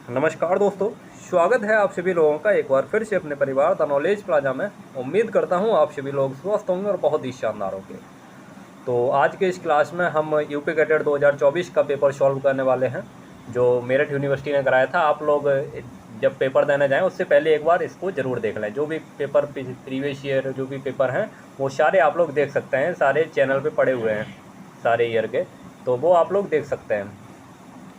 नमस्कार दोस्तों, स्वागत है आप सभी लोगों का एक बार फिर से अपने परिवार द नॉलेज प्लाजा में। उम्मीद करता हूं आप सभी लोग स्वस्थ होंगे और बहुत ही शानदार होंगे। तो आज के इस क्लास में हम यूपी कैडेट 2024 का पेपर सॉल्व करने वाले हैं, जो मेरठ यूनिवर्सिटी ने कराया था। आप लोग जब पेपर देने जाएं उससे पहले एक बार इसको ज़रूर देख लें। जो भी पेपर प्रीवियस ईयर जो भी पेपर हैं वो सारे आप लोग देख सकते हैं, सारे चैनल पे पड़े हुए हैं सारे ईयर के, तो वो आप लोग देख सकते हैं।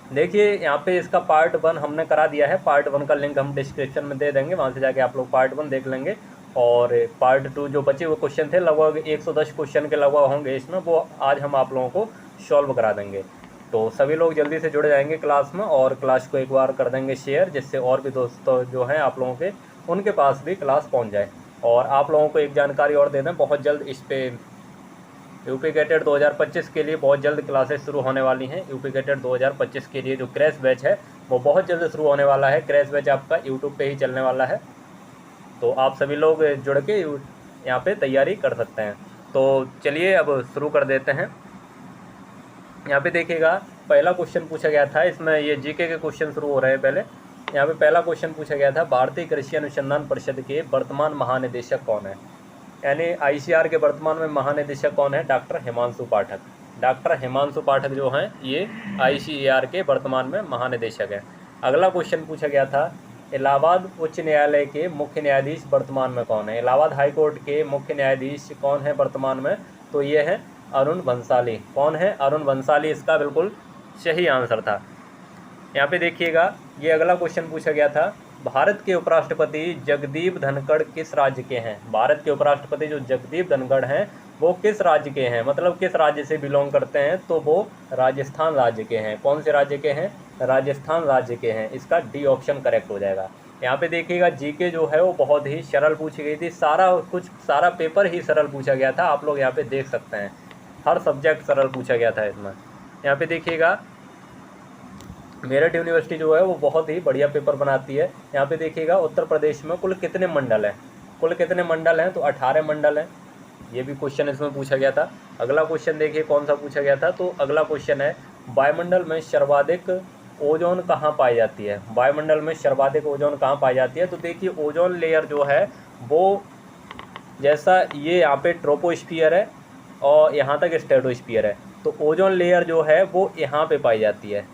देखिए यहाँ पे इसका पार्ट 1 हमने करा दिया है। पार्ट 1 का लिंक हम डिस्क्रिप्शन में दे देंगे, वहाँ से जाके आप लोग पार्ट 1 देख लेंगे। और पार्ट 2 जो बचे हुए क्वेश्चन थे, लगभग 110 क्वेश्चन के लगभग होंगे इसमें, वो आज हम आप लोगों को सॉल्व करा देंगे। तो सभी लोग जल्दी से जुड़ जाएंगे क्लास में और क्लास को एक बार कर देंगे शेयर, जिससे और भी दोस्तों जो हैं आप लोगों के उनके पास भी क्लास पहुँच जाए। और आप लोगों को एक जानकारी और दे दें, बहुत जल्द इस पर यूपी कैटेट 2025 के लिए बहुत जल्द क्लासेस शुरू होने वाली हैं। यूपी कैटेट 2025 के लिए जो क्रैश बैच है वो बहुत जल्द शुरू होने वाला है। क्रैश बैच आपका यूट्यूब पे ही चलने वाला है, तो आप सभी लोग जुड़ के यहाँ पे तैयारी कर सकते हैं। तो चलिए अब शुरू कर देते हैं। यहाँ पे देखिएगा, पहला क्वेश्चन पूछा गया था, इसमें ये जीके के क्वेश्चन शुरू हो रहे हैं। पहले यहाँ पे पहला क्वेश्चन पूछा गया था, भारतीय कृषि अनुसंधान परिषद के वर्तमान महानिदेशक कौन है? यानी आईसीआर के वर्तमान में महानिदेशक कौन है? डॉक्टर हिमांशु पाठक। डॉक्टर हिमांशु पाठक जो हैं ये आईसीआर के वर्तमान में महानिदेशक हैं। अगला क्वेश्चन पूछा गया था, इलाहाबाद उच्च न्यायालय के मुख्य न्यायाधीश वर्तमान में कौन है? इलाहाबाद हाई कोर्ट के मुख्य न्यायाधीश कौन है वर्तमान में? तो ये है अरुण बंसाली। कौन है? अरुण बंसाली इसका बिल्कुल सही आंसर था। यहाँ पे देखिएगा, ये अगला क्वेश्चन पूछा गया था, भारत के उपराष्ट्रपति जगदीप धनखड़ किस राज्य के हैं? भारत के उपराष्ट्रपति जो जगदीप धनखड़ हैं वो किस राज्य के हैं, मतलब किस राज्य से बिलोंग करते हैं? तो वो राजस्थान राज्य के हैं। कौन से राज्य के हैं? राजस्थान राज्य के हैं। इसका डी ऑप्शन करेक्ट हो जाएगा। यहाँ पे देखिएगा, जीके जो है वो बहुत ही सरल पूछी गई थी। सारा पेपर ही सरल पूछा गया था। आप लोग यहाँ पे देख सकते हैं, हर सब्जेक्ट सरल पूछा गया था इसमें। यहाँ पे देखिएगा, मेरठ यूनिवर्सिटी जो है वो बहुत ही बढ़िया पेपर बनाती है। यहाँ पे देखिएगा, उत्तर प्रदेश में कुल कितने मंडल हैं? कुल कितने मंडल हैं? तो 18 मंडल हैं। ये भी क्वेश्चन इसमें पूछा गया था। अगला क्वेश्चन देखिए कौन सा पूछा गया था। तो अगला क्वेश्चन है, वायुमंडल में सर्वाधिक ओजोन कहाँ पाई जाती है? वायुमंडल में सर्वाधिक ओजोन कहाँ पाई जाती है? तो देखिए, ओजोन लेयर जो है वो, जैसा ये यहाँ पे ट्रोपोस्फियर है और यहाँ तक स्ट्रेटोस्फियर है, तो ओजोन लेयर जो है वो यहाँ पे पाई जाती है,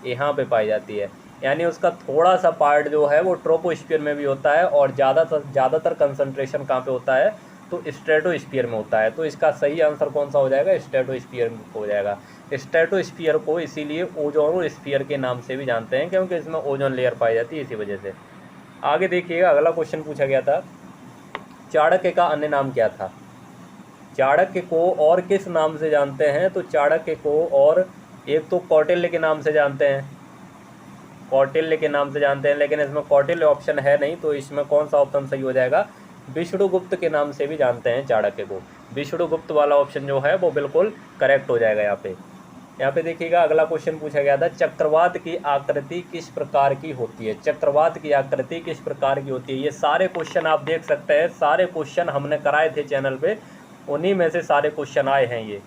यहाँ पे पाई जाती है। यानी उसका थोड़ा सा पार्ट जो है वो ट्रोपोस्फियर में भी होता है, और ज़्यादातर कंसंट्रेशन कहाँ पे होता है? तो स्ट्रेटोस्फियर में होता है। तो इसका सही आंसर कौन सा हो जाएगा? स्ट्रेटोस्फियर हो जाएगा। स्ट्रेटोस्फियर को इसीलिए ओजोनोस्फियर के नाम से भी जानते हैं, क्योंकि इसमें ओजोन लेयर पाई जाती है इसी वजह से। आगे देखिएगा, अगला क्वेश्चन पूछा गया था, चाणक्य का अन्य नाम क्या था? चाणक्य को और किस नाम से जानते हैं? तो चाणक्य को और एक तो कौटिल्य के नाम से जानते हैं, कौटिल्य के नाम से जानते हैं, लेकिन इसमें कौटिल्य ऑप्शन है नहीं, तो इसमें कौन सा ऑप्शन सही हो जाएगा? विष्णुगुप्त के नाम से भी जानते हैं चाणक्य को। विष्णुगुप्त वाला ऑप्शन जो है वो बिल्कुल करेक्ट हो जाएगा यहाँ पे। यहाँ पे देखिएगा, अगला क्वेश्चन पूछा गया था, चक्रवात की आकृति किस प्रकार की होती है? चक्रवात की आकृति किस प्रकार की होती है? ये सारे क्वेश्चन आप देख सकते हैं, सारे क्वेश्चन हमने कराए थे चैनल पे, उन्हीं में से सारे क्वेश्चन आए हैं ये।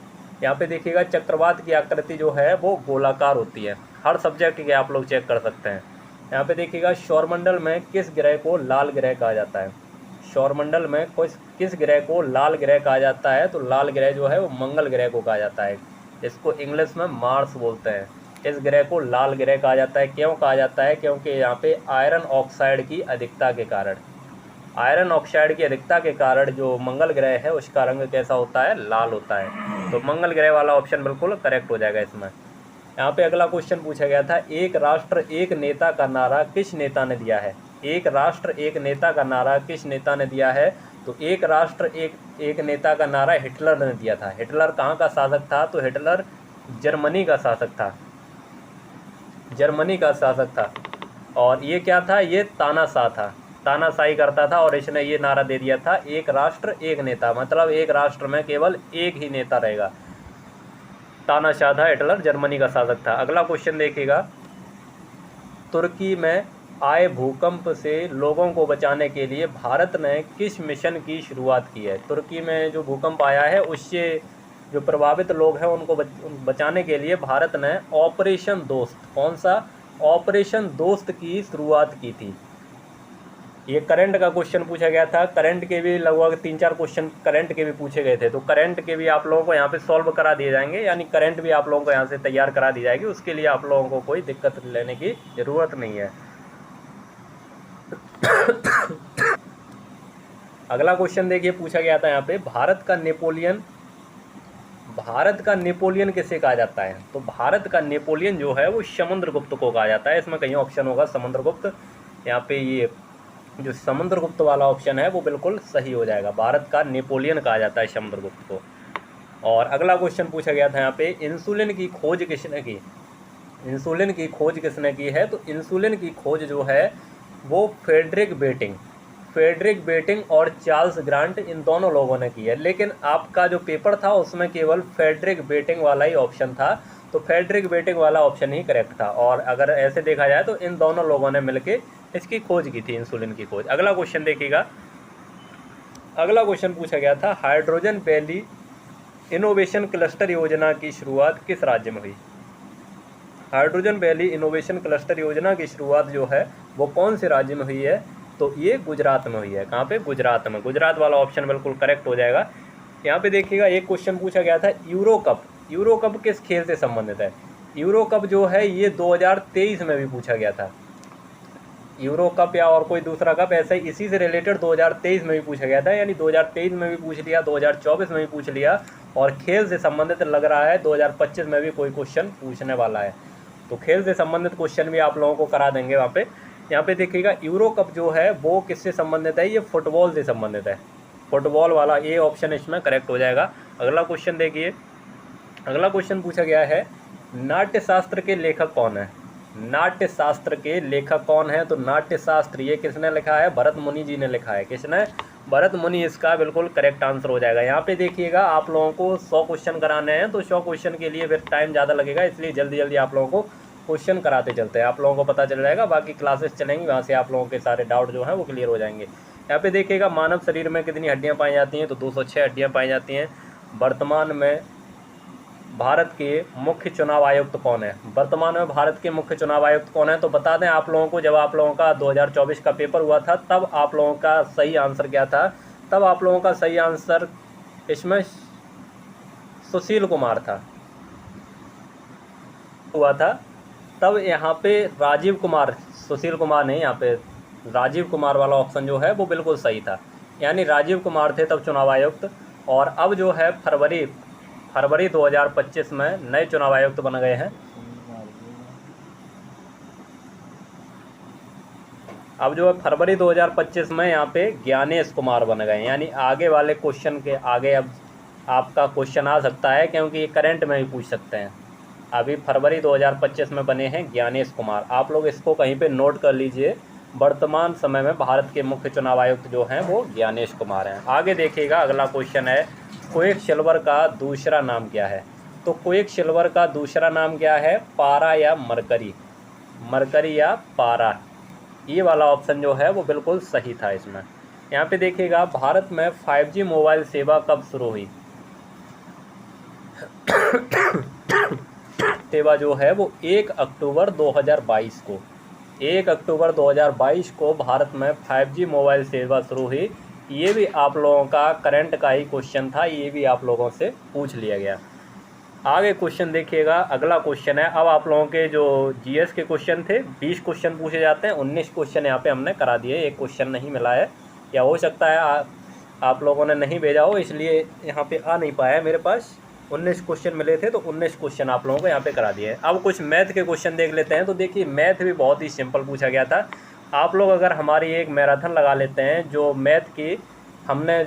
यहाँ पे देखिएगा, चक्रवात की आकृति जो है वो गोलाकार होती है। हर सब्जेक्ट के आप लोग चेक कर सकते हैं। यहाँ पे देखिएगा, सौरमंडल में किस ग्रह को लाल ग्रह कहा जाता है? सौरमंडल में किस ग्रह को लाल ग्रह कहा जाता है? तो लाल ग्रह जो है वो मंगल ग्रह को कहा जाता है। इसको इंग्लिश में मार्स बोलते हैं। इस ग्रह को लाल ग्रह कहा जाता है। क्यों कहा जाता है? क्योंकि यहाँ पे आयरन ऑक्साइड की अधिकता के कारण, आयरन ऑक्साइड की अधिकता के कारण जो मंगल ग्रह है उसका रंग कैसा होता है? लाल होता है। तो मंगल ग्रह वाला ऑप्शन बिल्कुल करेक्ट हो जाएगा इसमें। यहाँ पे अगला क्वेश्चन पूछा गया था, एक राष्ट्र एक नेता का नारा किस नेता ने दिया है? एक राष्ट्र एक नेता का नारा किस नेता ने दिया है? तो एक राष्ट्र एक नेता का नारा हिटलर ने दिया था। हिटलर कहाँ का शासक था? तो हिटलर जर्मनी का शासक था, जर्मनी का शासक था। और ये क्या था? ये तानाशाह था, तानाशाही करता था, और इसने ये नारा दे दिया था, एक राष्ट्र एक नेता, मतलब एक राष्ट्र में केवल एक ही नेता रहेगा। तानाशाह था हिटलर, जर्मनी का शासक था। अगला क्वेश्चन देखिएगा, तुर्की में आए भूकंप से लोगों को बचाने के लिए भारत ने किस मिशन की शुरुआत की है? तुर्की में जो भूकंप आया है उससे जो प्रभावित लोग हैं उनको बचाने के लिए भारत ने ऑपरेशन दोस्त, कौन सा? ऑपरेशन दोस्त की शुरुआत की थी? ये करंट का क्वेश्चन पूछा गया था। करंट के भी लगभग 3-4 क्वेश्चन करंट के भी पूछे गए थे, तो करंट के भी आप लोगों को यहाँ पे सॉल्व करा दिए जाएंगे, यानी करंट भी आप लोगों को यहाँ से तैयार करा दी जाएगी। उसके लिए आप लोगों को कोई दिक्कत लेने की ज़रूरत नहीं है। अगला क्वेश्चन देखिए, पूछा गया था यहाँ पे, भारत का नेपोलियन किसे कहा जाता है? तो भारत का नेपोलियन जो है वो समुद्रगुप्त को कहा जाता है। इसमें कहीं ऑप्शन होगा समुद्रगुप्त, यहाँ पे ये जो समुद्रगुप्त वाला ऑप्शन है वो बिल्कुल सही हो जाएगा। भारत का नेपोलियन कहा जाता है समुद्रगुप्त को। और अगला क्वेश्चन पूछा गया था यहाँ पे, इंसुलिन की खोज किसने की? इंसुलिन की खोज किसने की है? तो इंसुलिन की खोज जो है वो फ्रेडरिक बेटिंग और चार्ल्स ग्रांट, इन दोनों लोगों ने की है। लेकिन आपका जो पेपर था उसमें केवल फ्रेडरिक बेटिंग वाला ही ऑप्शन था, तो फ्रेडरिक बेटिंग वाला ऑप्शन ही करेक्ट था। और अगर ऐसे देखा जाए तो इन दोनों लोगों ने मिलकर इसकी खोज की थी, इंसुलिन की खोज। अगला क्वेश्चन देखिएगा, अगला क्वेश्चन पूछा गया था, हाइड्रोजन वैली इनोवेशन क्लस्टर योजना की शुरुआत किस राज्य में हुई? हाइड्रोजन वैली इनोवेशन क्लस्टर योजना की शुरुआत जो है वो कौन से राज्य में हुई है? तो ये गुजरात में हुई है। कहाँ पे? गुजरात में। गुजरात वाला ऑप्शन बिल्कुल करेक्ट हो जाएगा। यहाँ पे देखिएगा, एक क्वेश्चन पूछा गया था, यूरो कप किस खेल से संबंधित है? यूरो कप जो है ये 2023 में भी पूछा गया था। यूरो कप या और कोई दूसरा कप, ऐसे ही इसी से रिलेटेड 2023 में भी पूछा गया था, यानी 2023 में भी पूछ लिया, 2024 में भी पूछ लिया, और खेल से संबंधित लग रहा है 2025 में भी कोई क्वेश्चन पूछने वाला है। तो खेल से संबंधित क्वेश्चन भी आप लोगों को करा देंगे वहाँ पे। यहाँ पे देखिएगा, यूरो कप जो है वो किससे संबंधित है? ये फुटबॉल से संबंधित है। फुटबॉल वाला ये ऑप्शन इसमें करेक्ट हो जाएगा। अगला क्वेश्चन देखिए, अगला क्वेश्चन पूछा गया है, नाट्यशास्त्र के लेखक कौन है? नाट्यशास्त्र के लेखक कौन है? तो नाट्यशास्त्र ये किसने लिखा है? भरत मुनि जी ने लिखा है। किसने? भरत मुनि इसका बिल्कुल करेक्ट आंसर हो जाएगा। यहाँ पे देखिएगा, आप लोगों को 100 क्वेश्चन कराने हैं, तो 100 क्वेश्चन के लिए फिर टाइम ज़्यादा लगेगा, इसलिए जल्दी जल्दी आप लोगों को क्वेश्चन कराते चलते हैं। आप लोगों को पता चल जाएगा, बाकी क्लासेस चलेंगी, वहाँ से आप लोगों के सारे डाउट जो हैं वो क्लियर हो जाएंगे। यहाँ पे देखिएगा, मानव शरीर में कितनी हड्डियाँ पाई जाती हैं? तो 206 हड्डियाँ पाई जाती हैं। वर्तमान में भारत के मुख्य चुनाव आयुक्त कौन है? वर्तमान में भारत के मुख्य चुनाव आयुक्त कौन है? तो बता दें आप लोगों को, जब आप लोगों का 2024 का पेपर हुआ था तब आप लोगों का सही आंसर क्या था? तब आप लोगों का सही आंसर इसमें सुशील कुमार था, हुआ था। तब यहाँ पे राजीव कुमार, सुशील कुमार नहीं, यहाँ पे राजीव कुमार वाला ऑप्शन जो है वो बिल्कुल सही था, यानी राजीव कुमार थे तब चुनाव आयुक्त। और अब जो है फरवरी 2025 में नए चुनाव आयुक्त बन गए हैं। अब जो है फरवरी 2025 में यहाँ पे ज्ञानेश कुमार बन गए, यानी आगे वाले क्वेश्चन के आगे अब आपका क्वेश्चन आ सकता है, क्योंकि ये करंट में भी पूछ सकते हैं। अभी फरवरी 2025 में बने हैं ज्ञानेश कुमार। आप लोग इसको कहीं पे नोट कर लीजिए, वर्तमान समय में भारत के मुख्य चुनाव आयुक्त जो हैं वो ज्ञानेश कुमार हैं। आगे देखिएगा, अगला क्वेश्चन है, क्विक सिल्वर का दूसरा नाम क्या है? तो क्विक सिल्वर का दूसरा नाम क्या है? पारा या मरकरी? मरकरी या पारा, ये वाला ऑप्शन जो है वो बिल्कुल सही था इसमें। यहाँ पे देखिएगा, भारत में 5G मोबाइल सेवा कब शुरू हुई? सेवा जो है वो 1 अक्टूबर 2022 को, 1 अक्टूबर 2022 को भारत में 5G मोबाइल सेवा शुरू हुई। ये भी आप लोगों का करंट का ही क्वेश्चन था, ये भी आप लोगों से पूछ लिया गया। आगे क्वेश्चन देखिएगा, अगला क्वेश्चन है, अब आप लोगों के जो जीएस के क्वेश्चन थे 20 क्वेश्चन पूछे जाते हैं, 19 क्वेश्चन यहाँ पे हमने करा दिए। एक क्वेश्चन नहीं मिला है, या हो सकता है आप लोगों ने नहीं भेजा हो इसलिए यहाँ पे आ नहीं पाया है मेरे पास। 19 क्वेश्चन मिले थे, तो 19 क्वेश्चन आप लोगों को यहाँ पे करा दिए। अब कुछ मैथ के क्वेश्चन देख लेते हैं। तो देखिए, मैथ भी बहुत ही सिंपल पूछा गया था। आप लोग अगर हमारी एक मैराथन लगा लेते हैं, जो मैथ की हमने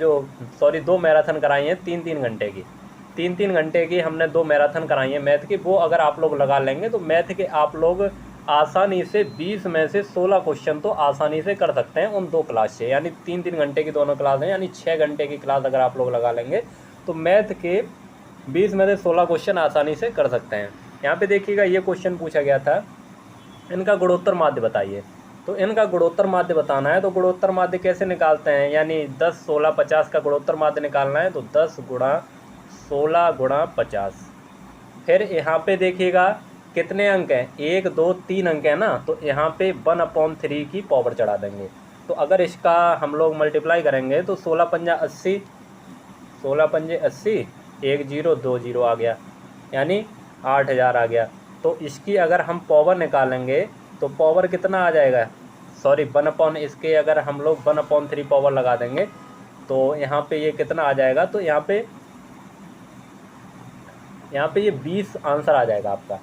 दो मैराथन कराई हैं 3-3 घंटे की, 3-3 घंटे की हमने 2 मैराथन कराई हैं मैथ की, वो अगर आप लोग लगा लेंगे तो मैथ के आप लोग आसानी से 20 में से 16 क्वेश्चन तो आसानी से कर सकते हैं उन 2 क्लास से। यानी 3-3 घंटे की दोनों क्लास हैं, यानी 6 घंटे की क्लास अगर आप लोग लगा लेंगे तो मैथ के 20 में से 16 क्वेश्चन आसानी से कर सकते हैं। यहाँ पे देखिएगा, ये क्वेश्चन पूछा गया था, इनका गुणोत्तर माध्य बताइए। तो इनका गुणोत्तर माध्य बताना है, तो गुणोत्तर माध्य कैसे निकालते हैं? यानी 10, 16, 50 का गुणोत्तर माध्य निकालना है, तो 10 गुणा 16 गुणा 50। फिर यहाँ पे देखिएगा, कितने अंक हैं, 1 2 3 अंक है ना, तो यहाँ पे 1/3 की पावर चढ़ा देंगे। तो अगर इसका हम लोग मल्टीप्लाई करेंगे तो 16 पंजा 80, 16 पंजे 80, 1 0 2 0 आ गया, यानी 8000 आ गया। तो इसकी अगर हम पावर निकालेंगे तो पावर कितना आ जाएगा, सॉरी 1/, इसके अगर हम लोग 1/3 पावर लगा देंगे तो यहाँ पे ये कितना आ जाएगा, तो यहाँ पे ये 20 आंसर आ जाएगा आपका।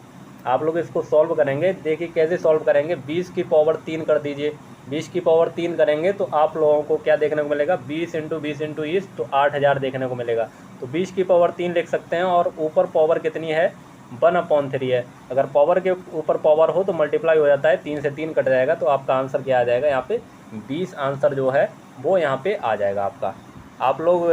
आप लोग इसको सॉल्व करेंगे, देखिए कैसे सॉल्व करेंगे। 20 की पावर 3 कर दीजिए, 20 की पावर 3 करेंगे तो आप लोगों को क्या देखने को मिलेगा, 20 × 20 × 20 तो 8000 देखने को मिलेगा। तो 20 की पावर 3 लिख सकते हैं, और ऊपर पावर कितनी है, 1/3 है। अगर पावर के ऊपर पावर हो तो मल्टीप्लाई हो जाता है, 3 से 3 कट जाएगा, तो आपका आंसर क्या आ जाएगा, यहाँ पे 20 आंसर जो है वो यहाँ पे आ जाएगा आपका। आप लोग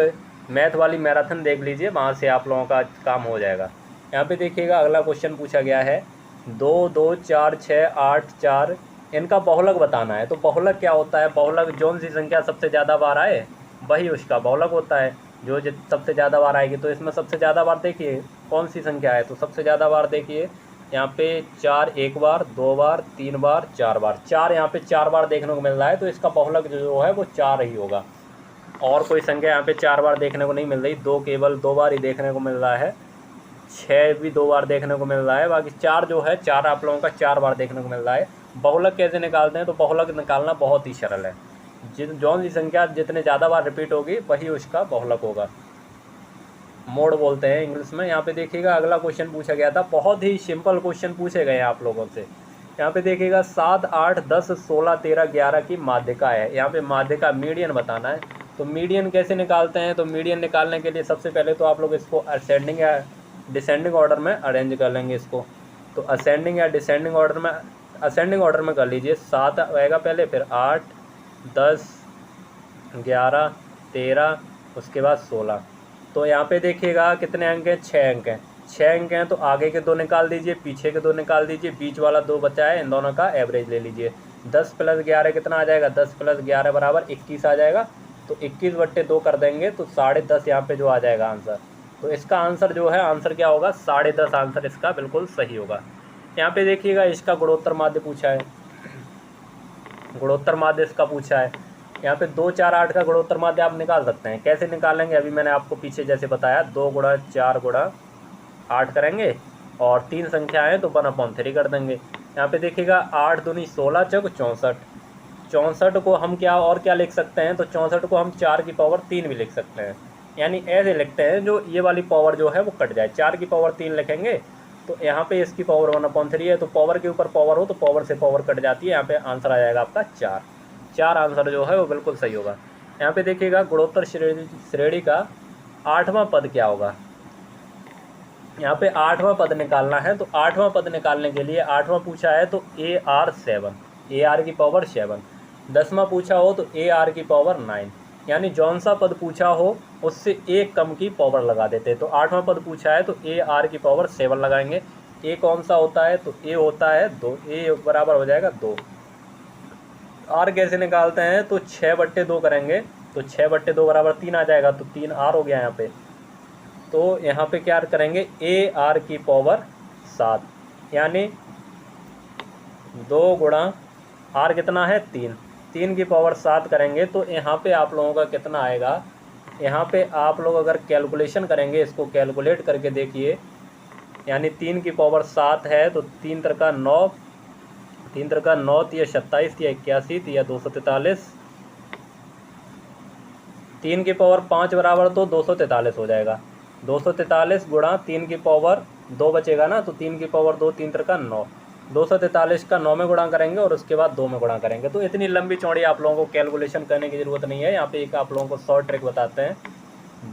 मैथ वाली मैराथन देख लीजिए, वहाँ से आप लोगों का काम हो जाएगा। यहाँ पे देखिएगा अगला क्वेश्चन पूछा गया है, 2 2 4 6 8 4 इनका बहुलक बताना है। तो बहुलक क्या होता है, बहुलक जौन सी संख्या सबसे ज़्यादा बार आए वही उसका बहुलक होता है, जो सबसे ज़्यादा बार आएगी। तो इसमें सबसे ज़्यादा बार देखिए कौन सी संख्या है, तो सबसे ज़्यादा बार देखिए यहाँ पे 4 1 बार, 2 बार, 3 बार, 4 बार, 4 यहाँ पे 4 बार देखने को मिल रहा है, तो इसका बहुलक जो है वो 4 ही होगा। और कोई संख्या यहाँ पे 4 बार देखने को नहीं मिल रही, 2 केवल 2 बार ही देखने को मिल रहा है, 6 भी 2 बार देखने को मिल रहा है, बाकी 4 जो है 4 आप लोगों का 4 बार देखने को मिल रहा है। बहुलक कैसे निकालते हैं, तो बहुलक निकालना बहुत ही सरल है, जौन सी संख्या जितने ज़्यादा बार रिपीट होगी वही उसका बहुलक होगा, मोड बोलते हैं इंग्लिश में। यहाँ पे देखिएगा अगला क्वेश्चन पूछा गया था, बहुत ही सिंपल क्वेश्चन पूछे गए हैं आप लोगों से। यहाँ पे देखिएगा 7 8 10 16 13 11 की माध्यिका है, यहाँ पे माध्यिका मीडियन बताना है। तो मीडियन कैसे निकालते हैं, तो मीडियन निकालने के लिए सबसे पहले तो आप लोग इसको असेंडिंग या डिसेंडिंग ऑर्डर में अरेंज कर लेंगे इसको। तो असेंडिंग या डिसेंडिंग ऑर्डर में, असेंडिंग ऑर्डर में कर लीजिए, 7 आएगा पहले, फिर 8 10 11 13, उसके बाद 16। तो यहाँ पे देखिएगा कितने अंक हैं, 6 अंक हैं, 6 अंक हैं। तो आगे के 2 निकाल दीजिए, पीछे के 2 निकाल दीजिए, बीच वाला 2 बचा है, इन दोनों का एवरेज ले लीजिए। 10 + 11 कितना आ जाएगा, 10 + 11 बराबर 21 आ जाएगा। तो 21/2 कर देंगे तो 10.5 यहाँ पे जो आ जाएगा आंसर। तो इसका आंसर जो है, आंसर क्या होगा, 10.5 आंसर इसका बिल्कुल सही होगा। यहाँ पे देखिएगा इसका गुणोत्तर माध्य पूछा है, गुणोत्तर माध्य इसका पूछा है। यहाँ पे 2 4 8 का गुणोत्तर माध्य आप निकाल सकते हैं, कैसे निकालेंगे अभी मैंने आपको पीछे जैसे बताया, 2 × 4 × 8 करेंगे, और 3 संख्या है तो 1/3 कर देंगे। यहाँ पे देखिएगा 8 दूनी 16 चौक 64, 64 को हम क्या लिख सकते हैं, तो 64 को हम 4 की पावर 3 भी लिख सकते हैं, यानी ऐसे लिखते हैं जो ये वाली पावर जो है वो कट जाए। 4 की पावर 3 लिखेंगे तो यहाँ पे इसकी पावर 1/3 है, तो पावर के ऊपर पावर हो तो पावर से पावर कट जाती है, यहाँ पे आंसर आ जाएगा आपका 4 आंसर जो है वो बिल्कुल सही होगा। यहाँ पे देखिएगा गुणोत्तर श्रेणी का 8वां पद क्या होगा, यहाँ पे 8वां पद निकालना है। तो 8वां पद निकालने के लिए 8वां पूछा है तो AR7, AR की पावर 7। 10वां पूछा हो तो AR की पावर 9, यानी जौन सा पद पूछा हो उससे एक कम की पावर लगा देते। तो 8वां पद पूछा है तो AR की पावर 7 लगाएंगे। A कौन सा होता है, तो A होता है 2, A बराबर हो जाएगा 2। R कैसे निकालते हैं, तो 6/2 करेंगे, तो 6/2 बराबर 3 आ जाएगा, तो 3R हो गया यहाँ पे। तो यहाँ पे क्या करेंगे, AR की पावर 7, यानी 2 × R कितना है 3, 3 की पावर 7 करेंगे। तो यहाँ पे आप लोगों का कितना आएगा, यहाँ पे आप लोग अगर कैलकुलेशन करेंगे, इसको कैलकुलेट करके देखिए, यानी 3 की पावर 7 है तो 3 × 9, 3 × 9 या 27 या 81 या 243, 3 की पावर 5 बराबर तो 243 हो जाएगा। 243 × 3 की पावर 2 बचेगा ना, तो 3 की पावर 2, 3 × 9, 243 का 9 में गुणा करेंगे और उसके बाद 2 में गुणा करेंगे। तो इतनी लंबी चौड़ी आप लोगों को कैलकुलेशन करने की ज़रूरत नहीं है। यहाँ पे एक आप लोगों को शॉर्ट ट्रिक बताते हैं,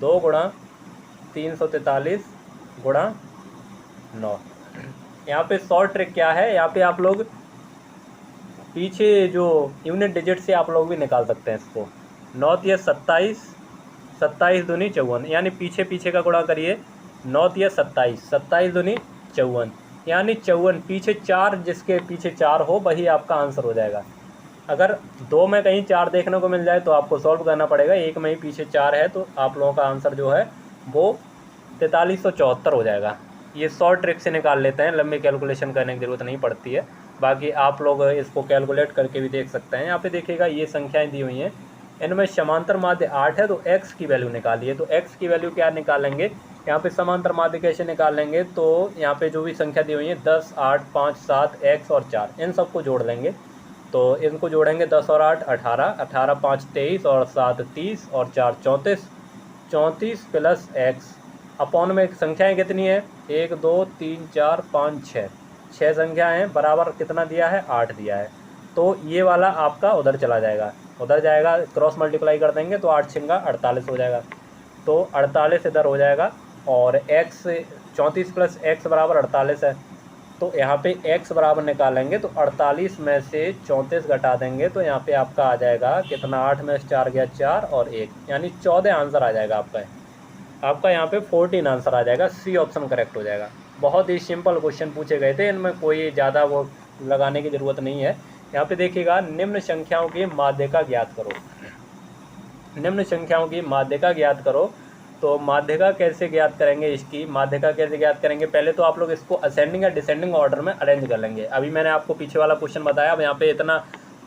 2 × 343 × 9। यहाँ पे शॉर्ट ट्रिक क्या है, यहाँ पे आप लोग पीछे जो यूनिट डिजिट से आप लोग भी निकाल सकते हैं इसको। 9 × 27, 27 दूनी 54, यानी पीछे का गुणा करिए, 9 × 27, 27 दूनी 54, यानी 54, पीछे 4, जिसके पीछे 4 हो वही आपका आंसर हो जाएगा। अगर 2 में कहीं 4 देखने को मिल जाए तो आपको सॉल्व करना पड़ेगा, 1 में ही पीछे 4 है, तो आप लोगों का आंसर जो है वो 4374 हो जाएगा। ये शॉर्ट ट्रिक से निकाल लेते हैं, लंबी कैलकुलेशन करने की ज़रूरत नहीं पड़ती है। बाकी आप लोग इसको कैलकुलेट करके भी देख सकते हैं। यहाँ पे देखिएगा ये संख्याएं दी हुई हैं, इनमें समांतर माध्य 8 है, तो x की वैल्यू निकालिए। तो x की वैल्यू क्या निकालेंगे, यहाँ पे समांतर माध्य कैसे निकालेंगे, तो यहाँ पे जो भी संख्या दी हुई है 10, 8, 5, 7, x और 4, इन सबको जोड़ लेंगे। तो इनको जोड़ेंगे 10 और 8 18, 18 5 23 और 7 30 और 4 34, 34 प्लस x अपॉन में संख्याएं कितनी है 1 2 3 4 5 6, 6 संख्याएं हैं, बराबर कितना दिया है 8 दिया है। तो ये वाला आपका उधर चला जाएगा, उधर जाएगा, क्रॉस मल्टीप्लाई कर देंगे तो 8 छिंगा 48 हो जाएगा। तो 48 इधर हो जाएगा और x 34 प्लस x बराबर 48 है। तो यहाँ पे x बराबर निकालेंगे तो 48 में से 34 घटा देंगे तो यहाँ पे आपका आ जाएगा कितना, 8 में से 4 गया 4 और 1 यानी 14 आंसर आ जाएगा आपका यहाँ पे 14 आंसर आ जाएगा। सी ऑप्शन करेक्ट हो जाएगा। बहुत ही सिंपल क्वेश्चन पूछे गए थे, इनमें कोई ज़्यादा वो लगाने की ज़रूरत नहीं है। यहाँ पे देखिएगा निम्न संख्याओं की माध्यिका ज्ञात करो, निम्न संख्याओं की माध्यिका ज्ञात करो। तो माध्यिका कैसे ज्ञात करेंगे, इसकी माध्यिका कैसे ज्ञात करेंगे, पहले तो आप लोग इसको असेंडिंग या डिसेंडिंग ऑर्डर में अरेंज कर लेंगे। अभी मैंने आपको पीछे वाला क्वेश्चन बताया, अब यहाँ पे इतना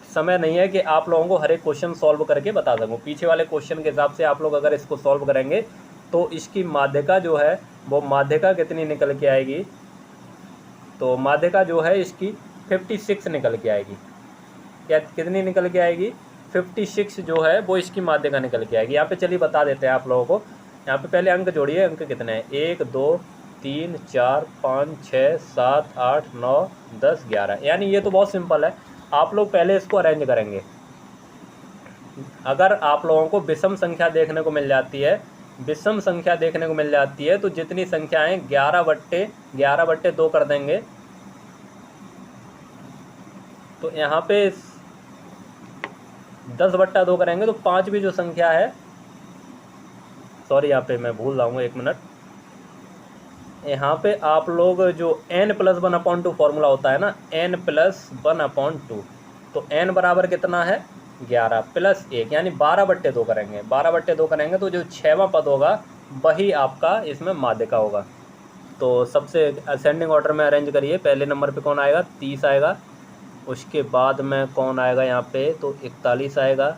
समय नहीं है कि आप लोगों को हर एक क्वेश्चन सॉल्व करके बता सकूँ। पीछे वाले क्वेश्चन के हिसाब से आप लोग अगर इसको सॉल्व करेंगे तो इसकी माध्यिका जो है वो माध्यिका कितनी निकल के आएगी, तो माध्यिका जो है इसकी 56 निकल के आएगी। क्या कितनी निकल के आएगी, 56 जो है वो इसकी माध्यिका निकल के आएगी। यहाँ पे चलिए बता देते हैं आप लोगों को। यहाँ पे पहले अंक जोड़िए, अंक कितने हैं 1 2 3 4 5 6 7 8 9 10 11, यानी ये तो बहुत सिंपल है। आप लोग पहले इसको अरेंज करेंगे। अगर आप लोगों को विषम संख्या देखने को मिल जाती है, विषम संख्या देखने को मिल जाती है तो जितनी संख्याएं 11/2 कर देंगे, तो यहाँ पे 10/2 करेंगे तो 5वीं जो संख्या है, सॉरी यहाँ पे मैं भूल रहा हूँ, 1 मिनट। यहाँ पे आप लोग जो n+1/2 फॉर्मूला होता है ना, n+1/2, तो n बराबर कितना है 11 प्लस 1 यानी 12/2 करेंगे। 12/2 करेंगे तो जो 6वां पद होगा वही आपका इसमें माध्यिका होगा। तो सबसे असेंडिंग ऑर्डर में अरेंज करिए। पहले नंबर पे कौन आएगा, 30 आएगा। उसके बाद में कौन आएगा यहाँ पे, तो 41 आएगा,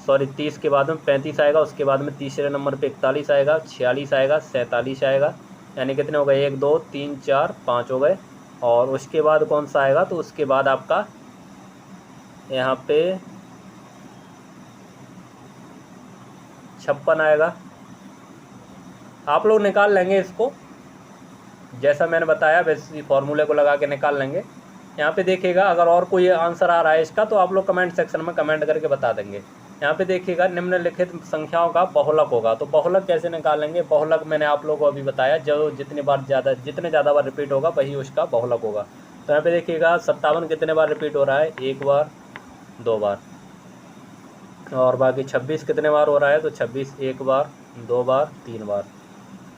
सॉरी 30 के बाद में 35 आएगा। उसके बाद में तीसरे नंबर पे 41 आएगा, 46 आएगा, 47 आएगा, यानी कितने हो गए 1 2 3 4 5 हो गए। और उसके बाद कौन सा आएगा, तो उसके बाद आपका यहाँ पे 56 आएगा। आप लोग निकाल लेंगे इसको, जैसा मैंने बताया वैसे फॉर्मूले को लगा के निकाल लेंगे। यहाँ पे देखिएगा अगर और कोई आंसर आ रहा है इसका तो आप लोग कमेंट सेक्शन में कमेंट करके बता देंगे। यहाँ पे देखिएगा निम्नलिखित संख्याओं का बहुलक होगा, तो बहुलक कैसे निकालेंगे, बहुलक मैंने आप लोगों को अभी बताया, जो जितने ज़्यादा बार रिपीट होगा वही उसका बहुलक होगा। तो यहाँ पे देखिएगा 57 कितने बार रिपीट हो रहा है, 1 बार 2 बार, और बाकी 26 कितने बार हो रहा है, तो 26 1 बार 2 बार 3 बार।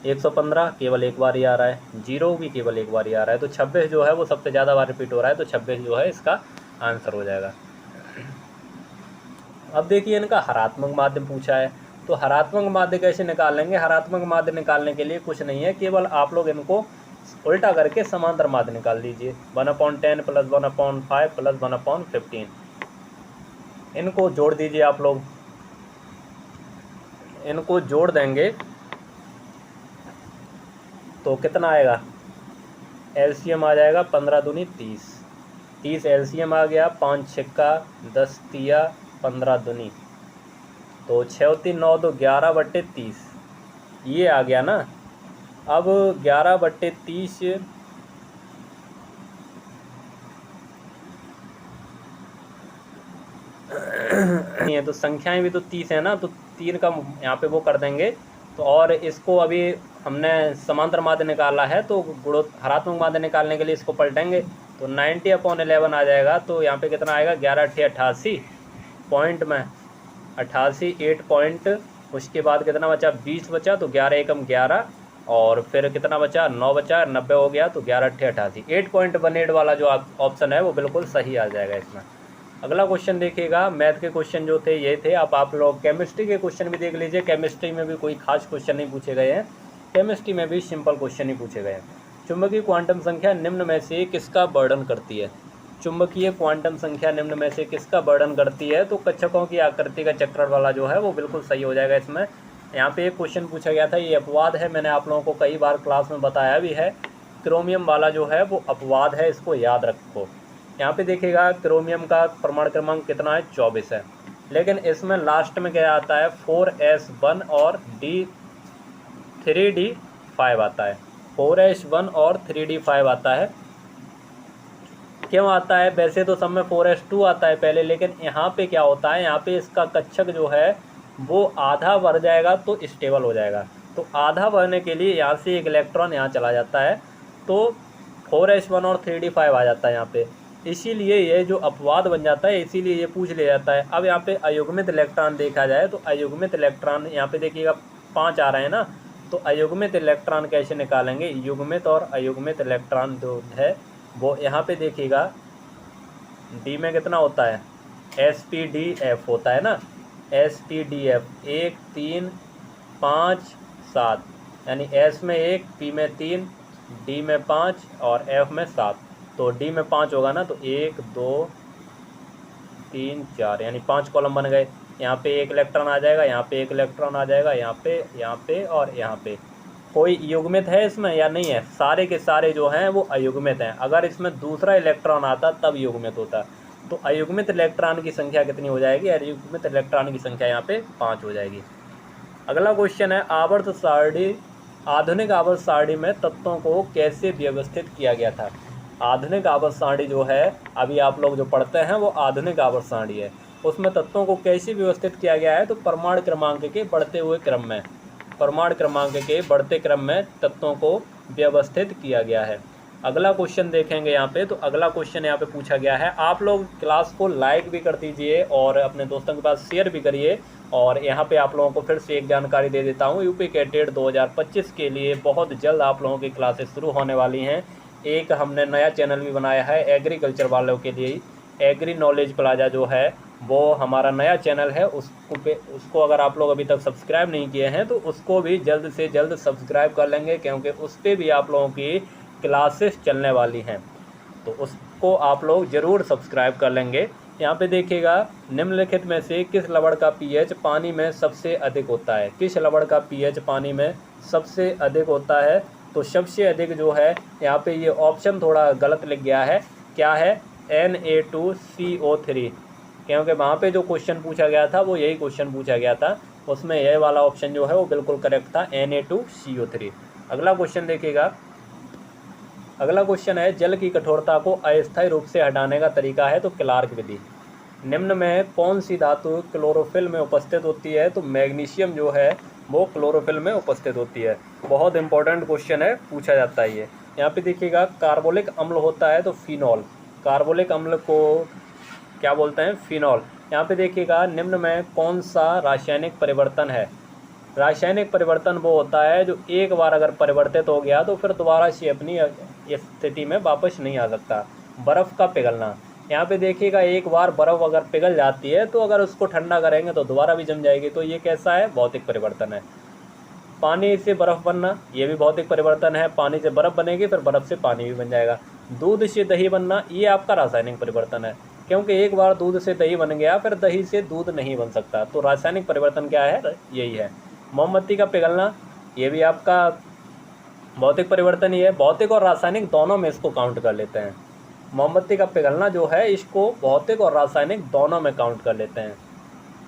115 केवल 1 बार ही आ रहा है, 0 भी केवल 1 बार ही आ रहा है। तो 26 जो है वो सबसे ज़्यादा बार रिपीट हो रहा है, तो 26 जो है इसका आंसर हो जाएगा। अब देखिए इनका हरात्मक माध्य पूछा है, तो हरात्मक माध्य कैसे निकाल लेंगे। हरात्मक माध्य निकालने के लिए कुछ नहीं है, केवल आप लोग इनको उल्टा करके समांतर माध्य निकाल लीजिए। 1/10 + 1/5 + 1/15, इनको जोड़ दीजिए। आप लोग इनको जोड़ देंगे तो कितना आएगा, एलसीएम आ जाएगा 15 दूनी 30, 30 एलसीएम आ गया, 5 छक्का 10 तिया 15 दूनी, तो 6 3 9 तो 11/30 ये आ गया ना। अब 11/30 है तो संख्याएं भी तो 30 है ना, तो 3 का यहाँ पे वो कर देंगे। तो और इसको अभी हमने समांतर माध्य निकाला है, तो हरात्मक माध्य निकालने के लिए इसको पलटेंगे तो 90/11 आ जाएगा। तो यहाँ पे कितना आएगा, 11 8 88 पॉइंट में 88 8 पॉइंट, उसके बाद कितना बचा 20 बचा, तो 11 एकम 11, और फिर कितना बचा 9 बचा, 90 हो गया, तो 11 8 88 8.18 वाला जो ऑप्शन है वो बिल्कुल सही आ जाएगा इसमें। अगला क्वेश्चन देखिएगा, मैथ के क्वेश्चन जो थे ये थे। अब आप लोग केमिस्ट्री के क्वेश्चन भी देख लीजिए, केमिस्ट्री में भी कोई खास क्वेश्चन नहीं पूछे गए हैं। केमिस्ट्री में भी सिंपल क्वेश्चन ही पूछे गए हैं। चुंबकीय क्वांटम संख्या निम्न में से किसका वर्णन करती है? चुंबकीय क्वांटम संख्या निम्न में से किसका वर्णन करती है? तो कक्षकों की आकृति का चक्रण वाला जो है वो बिल्कुल सही हो जाएगा इसमें। यहाँ पे एक क्वेश्चन पूछा गया था, ये अपवाद है, मैंने आप लोगों को कई बार क्लास में बताया भी है। क्रोमियम वाला जो है वो अपवाद है, इसको याद रखो। यहाँ पे देखिएगा क्रोमियम का परमाणु क्रमांक कितना है? 24 है, लेकिन इसमें लास्ट में क्या आता है? 4s1 और D3D5 आता है। 4s1 और 3D5 आता है। क्यों आता है? वैसे तो सब में 4s2 आता है पहले, लेकिन यहाँ पे क्या होता है, यहाँ पे इसका कक्षक जो है वो आधा बढ़ जाएगा तो स्टेबल हो जाएगा। तो आधा बढ़ने के लिए यहाँ से एक इलेक्ट्रॉन यहाँ चला जाता है, तो 4s1 और 3d5 आ जाता है यहाँ पे। इसीलिए ये जो अपवाद बन जाता है, इसीलिए ये पूछ लिया जाता है। अब यहाँ पे अयुग्मित इलेक्ट्रॉन देखा जाए तो अयुग्मित इलेक्ट्रॉन यहाँ पे देखिएगा 5 आ रहे हैं ना, तो अयुग्मित इलेक्ट्रॉन कैसे निकालेंगे? युग्मित और अयुग्मित इलेक्ट्रॉन जो है वो यहाँ पे देखिएगा डी में कितना होता है? sp_d_f होता है ना, sp_d_f 1 3 5 7, यानी s में 1, p में 3, d में 5 और f में 7। तो d में 5 होगा ना, तो 1 2 3 4, यानी 5 कॉलम बन गए। यहाँ पे एक इलेक्ट्रॉन आ जाएगा, यहाँ पे एक इलेक्ट्रॉन आ जाएगा, यहाँ पे और यहाँ पे। कोई युग्मित है इसमें या नहीं है? सारे के सारे जो हैं वो अयुग्मित हैं। अगर इसमें दूसरा इलेक्ट्रॉन आता तब युग्मित होता। तो अयुग्मित इलेक्ट्रॉन की संख्या कितनी हो जाएगी? अयुग्मित इलेक्ट्रॉन की संख्या यहाँ पे 5 हो जाएगी। अगला क्वेश्चन है, आवर्त सारणी, आधुनिक आवर्त सारणी में तत्वों को कैसे व्यवस्थित किया गया था? आधुनिक आवर्त सारणी जो है अभी आप लोग जो पढ़ते हैं वो आधुनिक आवर्त सारणी है। उसमें तत्वों को कैसे व्यवस्थित किया गया है? तो परमाणु क्रमांक के बढ़ते हुए क्रम में, परमाणु क्रमांक के बढ़ते क्रम में तत्वों को व्यवस्थित किया गया है। अगला क्वेश्चन देखेंगे यहाँ पे, तो अगला क्वेश्चन यहाँ पे पूछा गया है। आप लोग क्लास को लाइक भी कर दीजिए और अपने दोस्तों के पास शेयर भी करिए। और यहाँ पे आप लोगों को फिर से एक जानकारी दे देता हूँ, यूपी कैटेट 2025 के लिए बहुत जल्द आप लोगों की क्लासेस शुरू होने वाली हैं। एक हमने नया चैनल भी बनाया है एग्रीकल्चर वालों के लिए, एग्री नॉलेज प्लाजा जो है वो हमारा नया चैनल है। उसको अगर आप लोग अभी तक सब्सक्राइब नहीं किए हैं तो उसको भी जल्द से जल्द सब्सक्राइब कर लेंगे, क्योंकि उस पर भी आप लोगों की क्लासेस चलने वाली हैं, तो उसको आप लोग ज़रूर सब्सक्राइब कर लेंगे। यहाँ पे देखिएगा, निम्नलिखित में से किस लवण का पीएच पानी में सबसे अधिक होता है? किस लवण का पीएच पानी में सबसे अधिक होता है? तो सबसे अधिक जो है यहाँ पे ये ऑप्शन थोड़ा गलत लिख गया है, क्या है? Na2CO3, क्योंकि वहाँ पे जो क्वेश्चन पूछा गया था वो यही क्वेश्चन पूछा गया था, उसमें यह वाला ऑप्शन जो है वो बिल्कुल करेक्ट था, Na2CO3। अगला क्वेश्चन देखिएगा, अगला क्वेश्चन है, जल की कठोरता को अस्थायी रूप से हटाने का तरीका है? तो क्लार्क विधि। निम्न में कौन सी धातु क्लोरोफिल में उपस्थित होती है? तो मैग्नीशियम जो है वो क्लोरोफिल में उपस्थित होती है। बहुत इंपॉर्टेंट क्वेश्चन है, पूछा जाता है ये। यहाँ पे देखिएगा, कार्बोलिक अम्ल होता है तो फिनॉल, कार्बोलिक अम्ल को क्या बोलते हैं? फिनॉल। यहाँ पे देखिएगा, निम्न में कौन सा रासायनिक परिवर्तन है? रासायनिक परिवर्तन वो होता है जो एक बार अगर परिवर्तित हो गया तो फिर दोबारा से अपनी स्थिति में वापस नहीं आ सकता। बर्फ़ का पिघलना, यहाँ पे देखिएगा, एक बार बर्फ़ अगर पिघल जाती है तो अगर उसको ठंडा करेंगे तो दोबारा भी जम जाएगी, तो ये कैसा है? भौतिक परिवर्तन है। पानी से बर्फ़ बनना, ये भी भौतिक परिवर्तन है। पानी से बर्फ़ बनेगी, फिर बर्फ़ से पानी भी बन जाएगा। दूध से दही बनना, ये आपका रासायनिक परिवर्तन है, क्योंकि एक बार दूध से दही बन गया फिर दही से दूध नहीं बन सकता। तो रासायनिक परिवर्तन क्या है? यही है। मोमबत्ती का पिघलना, ये भी आपका भौतिक परिवर्तन ही है। भौतिक और रासायनिक दोनों में इसको काउंट कर लेते हैं। मोमबत्ती का पिघलना जो है इसको भौतिक और रासायनिक दोनों में काउंट कर लेते हैं।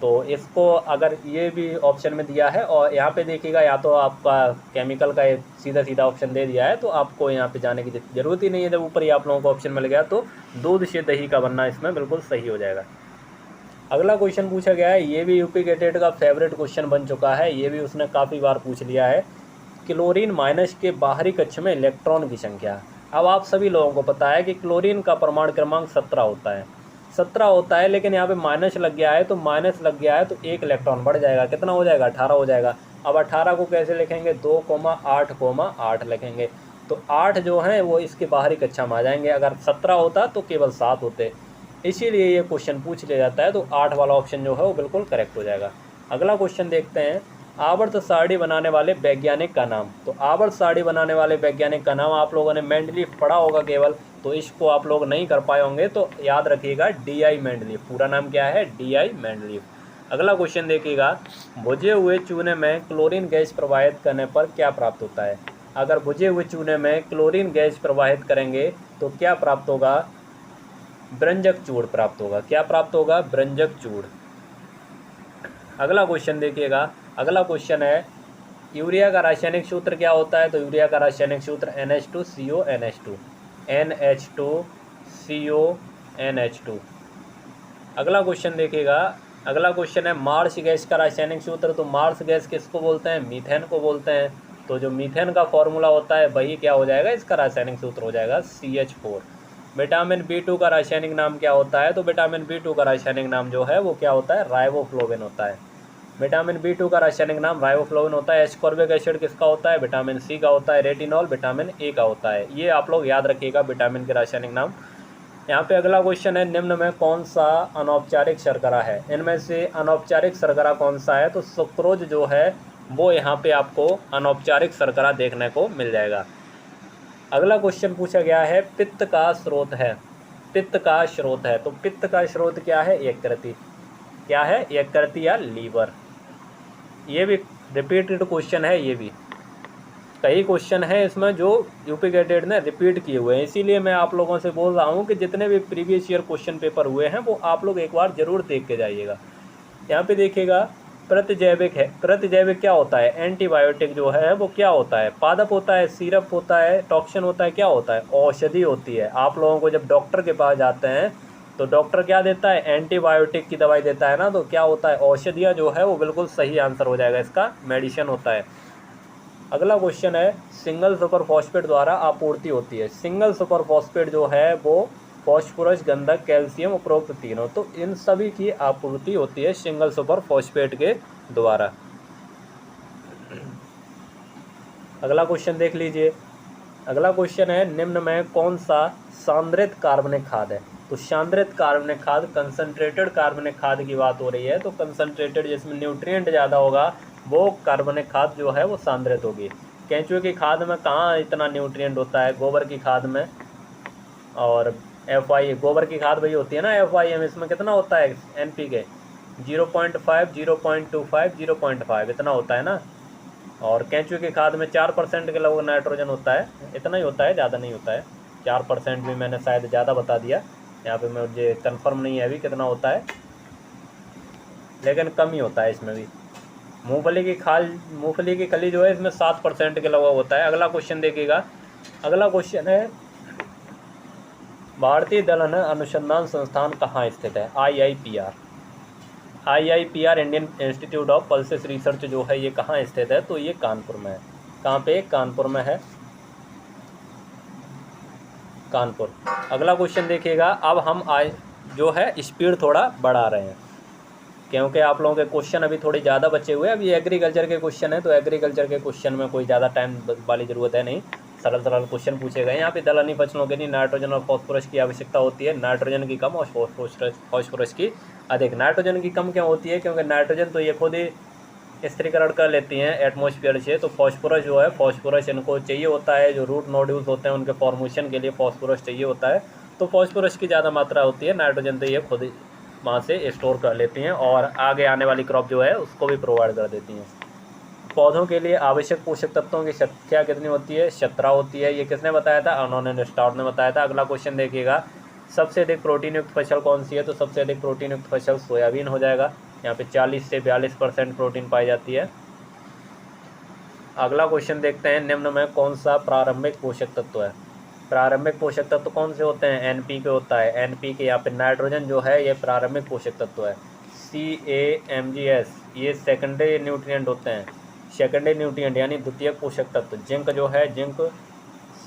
तो इसको अगर ये भी ऑप्शन में दिया है, और यहाँ पे देखिएगा, या तो आपका केमिकल का सीधा सीधा ऑप्शन दे दिया है तो आपको यहाँ पे जाने की ज़रूरत ही नहीं है। जब ऊपर ही आप लोगों को ऑप्शन मिल गया तो दूध से दही का बनना इसमें बिल्कुल सही हो जाएगा। अगला क्वेश्चन पूछा गया है, ये भी यूपी कैटेट का फेवरेट क्वेश्चन बन चुका है, ये भी उसने काफ़ी बार पूछ लिया है। क्लोरीन माइनस के बाहरी कक्ष में इलेक्ट्रॉन की संख्या। अब आप सभी लोगों को पता है कि क्लोरीन का परमाणु क्रमांक 17 होता है, 17 होता है, लेकिन यहाँ पे माइनस लग गया है, तो माइनस लग गया है तो एक इलेक्ट्रॉन बढ़ जाएगा। कितना हो जाएगा? 18 हो जाएगा। अब 18 को कैसे लिखेंगे? 2,8,8 लिखेंगे। तो 8 जो हैं वो इसके बाहरी कक्षा में आ जाएंगे। अगर 17 होता तो केवल 7 होते, इसीलिए ये क्वेश्चन पूछ लिया जाता है। तो 8 वाला ऑप्शन जो है वो बिल्कुल करेक्ट हो जाएगा। अगला क्वेश्चन देखते हैं, आवर्त सारणी बनाने वाले वैज्ञानिक का नाम। तो आवर्त सारणी बनाने वाले वैज्ञानिक का नाम आप लोगों ने मेंडलीफ पढ़ा होगा केवल, तो इसको आप लोग नहीं कर पाए होंगे, तो याद रखिएगा डी.आई. मेंडलीफ। पूरा नाम क्या है? डी.आई. मेंडलीफ। अगला क्वेश्चन देखिएगा, भुजे हुए चूने में क्लोरीन गैस प्रवाहित करने पर क्या प्राप्त होता है? अगर भुजे हुए चूने में क्लोरीन गैस प्रवाहित करेंगे तो क्या प्राप्त होगा? ब्रंजक चूड़ प्राप्त होगा। क्या प्राप्त होगा? ब्रंजक चूड़। अगला क्वेश्चन देखिएगा, अगला क्वेश्चन है यूरिया का रासायनिक सूत्र क्या होता है? तो यूरिया का रासायनिक सूत्र NH2CONH2, NH2CONH2। अगला क्वेश्चन देखिएगा, अगला क्वेश्चन है मार्स गैस का रासायनिक सूत्र। तो मार्स गैस किसको बोलते हैं? मीथेन को बोलते हैं। तो जो मीथेन का फॉर्मूला होता है वही क्या हो जाएगा? इसका रासायनिक सूत्र हो जाएगा CH4। विटामिन B2 का रासायनिक नाम क्या होता है? तो विटामिन B2 का रासायनिक नाम जो है वो क्या होता है? राइबोफ्लोविन होता है। विटामिन B2 का रासायनिक नाम राइबोफ्लोविन होता है। एस्कॉर्बिक एसिड किसका होता है? विटामिन C का होता है। रेटिनॉल विटामिन A का होता है। ये आप लोग याद रखिएगा विटामिन के रासायनिक नाम। यहाँ पे अगला क्वेश्चन है, निम्न में कौन सा अनौपचारिक शर्करा है? इनमें से अनौपचारिक शर्करा कौन सा है? तो सुक्रोज जो है वो यहाँ पे आपको अनौपचारिक शर्करा देखने को मिल जाएगा। अगला क्वेश्चन पूछा गया है, पित्त का स्रोत है। पित्त का स्रोत है, तो पित्त का स्रोत क्या है? यकृति। क्या है? यकृति या लीवर। ये भी रिपीटेड क्वेश्चन है। ये भी कई क्वेश्चन है इसमें जो यूपी कैडेट ने रिपीट किए हुए हैं, इसीलिए मैं आप लोगों से बोल रहा हूँ कि जितने भी प्रीवियस ईयर क्वेश्चन पेपर हुए हैं वो आप लोग एक बार जरूर देख के जाइएगा। यहाँ पे देखिएगा, प्रतिजैविक है। प्रतिजैविक क्या होता है? एंटीबायोटिक जो है वो क्या होता है? पादप होता है, सिरप होता है, टॉक्सिन होता है, क्या होता है? औषधि होती है। आप लोगों को जब डॉक्टर के पास जाते हैं तो डॉक्टर क्या देता है? एंटीबायोटिक की दवाई देता है ना, तो क्या होता है? औषधियाँ जो है वो बिल्कुल सही आंसर हो जाएगा इसका, मेडिसिन होता है। अगला क्वेश्चन है, सिंगल सुपर फॉस्फेट द्वारा आपूर्ति होती है। सिंगल सुपर फॉस्फेट जो है वो फॉस्फोरस, गंधक, कैल्शियम, उपरोक्त तीनों, तो इन सभी की आपूर्ति होती है सिंगल सुपर फॉस्फेट के द्वारा। अगला क्वेश्चन देख लीजिए। अगला क्वेश्चन है, निम्न में कौन सा सांद्रित कार्बनिक खाद है? तो सांद्रित कार्बनिक खाद, कंसंट्रेटेड कार्बनिक खाद की बात हो रही है। तो कंसंट्रेटेड जिसमें न्यूट्रिएंट ज़्यादा होगा वो कार्बनिक खाद जो है वो सांद्रित होगी। केंचुए की खाद में कहाँ इतना न्यूट्रिएंट होता है? गोबर की खाद में। और FI, गोबर की खाद वही होती है ना FIM, इसमें कितना होता है NPK? 0.5, 0.25, 0.5 इतना होता है ना। और केंचुए की खाद में 4% के लगभग नाइट्रोजन होता है। इतना ही होता है, ज़्यादा नहीं होता है। 4% भी मैंने शायद ज़्यादा बता दिया, यहाँ पे मुझे कंफर्म नहीं है अभी कितना होता है, लेकिन कम ही होता है इसमें भी। मूंगफली की खली जो है इसमें 7% के लगभग होता है। अगला क्वेश्चन देखिएगा। अगला क्वेश्चन है, भारतीय दलहन अनुसंधान संस्थान कहाँ स्थित है? IIPR, Indian institute of pulses research जो है ये कहाँ स्थित है? तो ये कानपुर में है। कहाँ पे? कानपुर में है, कानपुर। अगला क्वेश्चन देखिएगा। अब हम जो है स्पीड थोड़ा बढ़ा रहे हैं क्योंकि आप लोगों के क्वेश्चन अभी थोड़े ज़्यादा बचे हुए हैं। अभी एग्रीकल्चर के क्वेश्चन है, तो एग्रीकल्चर के क्वेश्चन में कोई ज़्यादा टाइम वाली ज़रूरत है नहीं, सरल सरल क्वेश्चन पूछे गए। यहाँ पे दलहनी फसलों के लिए नाइट्रोजन और फॉस्फोरस की आवश्यकता होती है। नाइट्रोजन की कम और फॉस्फोरस की अधिक। नाइट्रोजन की कम क्यों होती है? क्योंकि नाइट्रोजन तो ये खुद ही स्थिरीकरण कर लेती हैं एटमॉस्फेयर से। तो फॉस्फोरस जो है, फॉस्फोरस इनको चाहिए होता है, जो रूट नोड्यूल्स होते हैं उनके फॉर्मेशन के लिए फॉस्फोरस चाहिए होता है। तो फॉस्फोरस की ज़्यादा मात्रा होती है। नाइट्रोजन तो ये खुद वहाँ से स्टोर कर लेती हैं और आगे आने वाली क्रॉप जो है उसको भी प्रोवाइड कर देती हैं। पौधों के लिए आवश्यक पोषक तत्वों की संख्या कितनी होती है? 17 होती है। ये किसने बताया था? उन्होंने स्टार्ट ने बताया था। अगला क्वेश्चन देखिएगा, सबसे अधिक प्रोटीन युक्त फसल कौन सी है? तो सबसे अधिक प्रोटीन युक्त फसल सोयाबीन हो जाएगा। यहाँ पे 40 से 42% प्रोटीन पाई जाती है। अगला क्वेश्चन देखते हैं, निम्न में कौन सा प्रारंभिक पोषक तत्व है? प्रारंभिक पोषक तत्व कौन से होते हैं? NPK होता है। NPK, यहाँ पे नाइट्रोजन जो है ये प्रारंभिक पोषक तत्व है। CAMGS ये सेकेंडरी न्यूट्रिएंट होते हैं। सेकेंडरी न्यूट्रिएंट यानी द्वितीयक पोषक तत्व। जिंक जो है, जिंक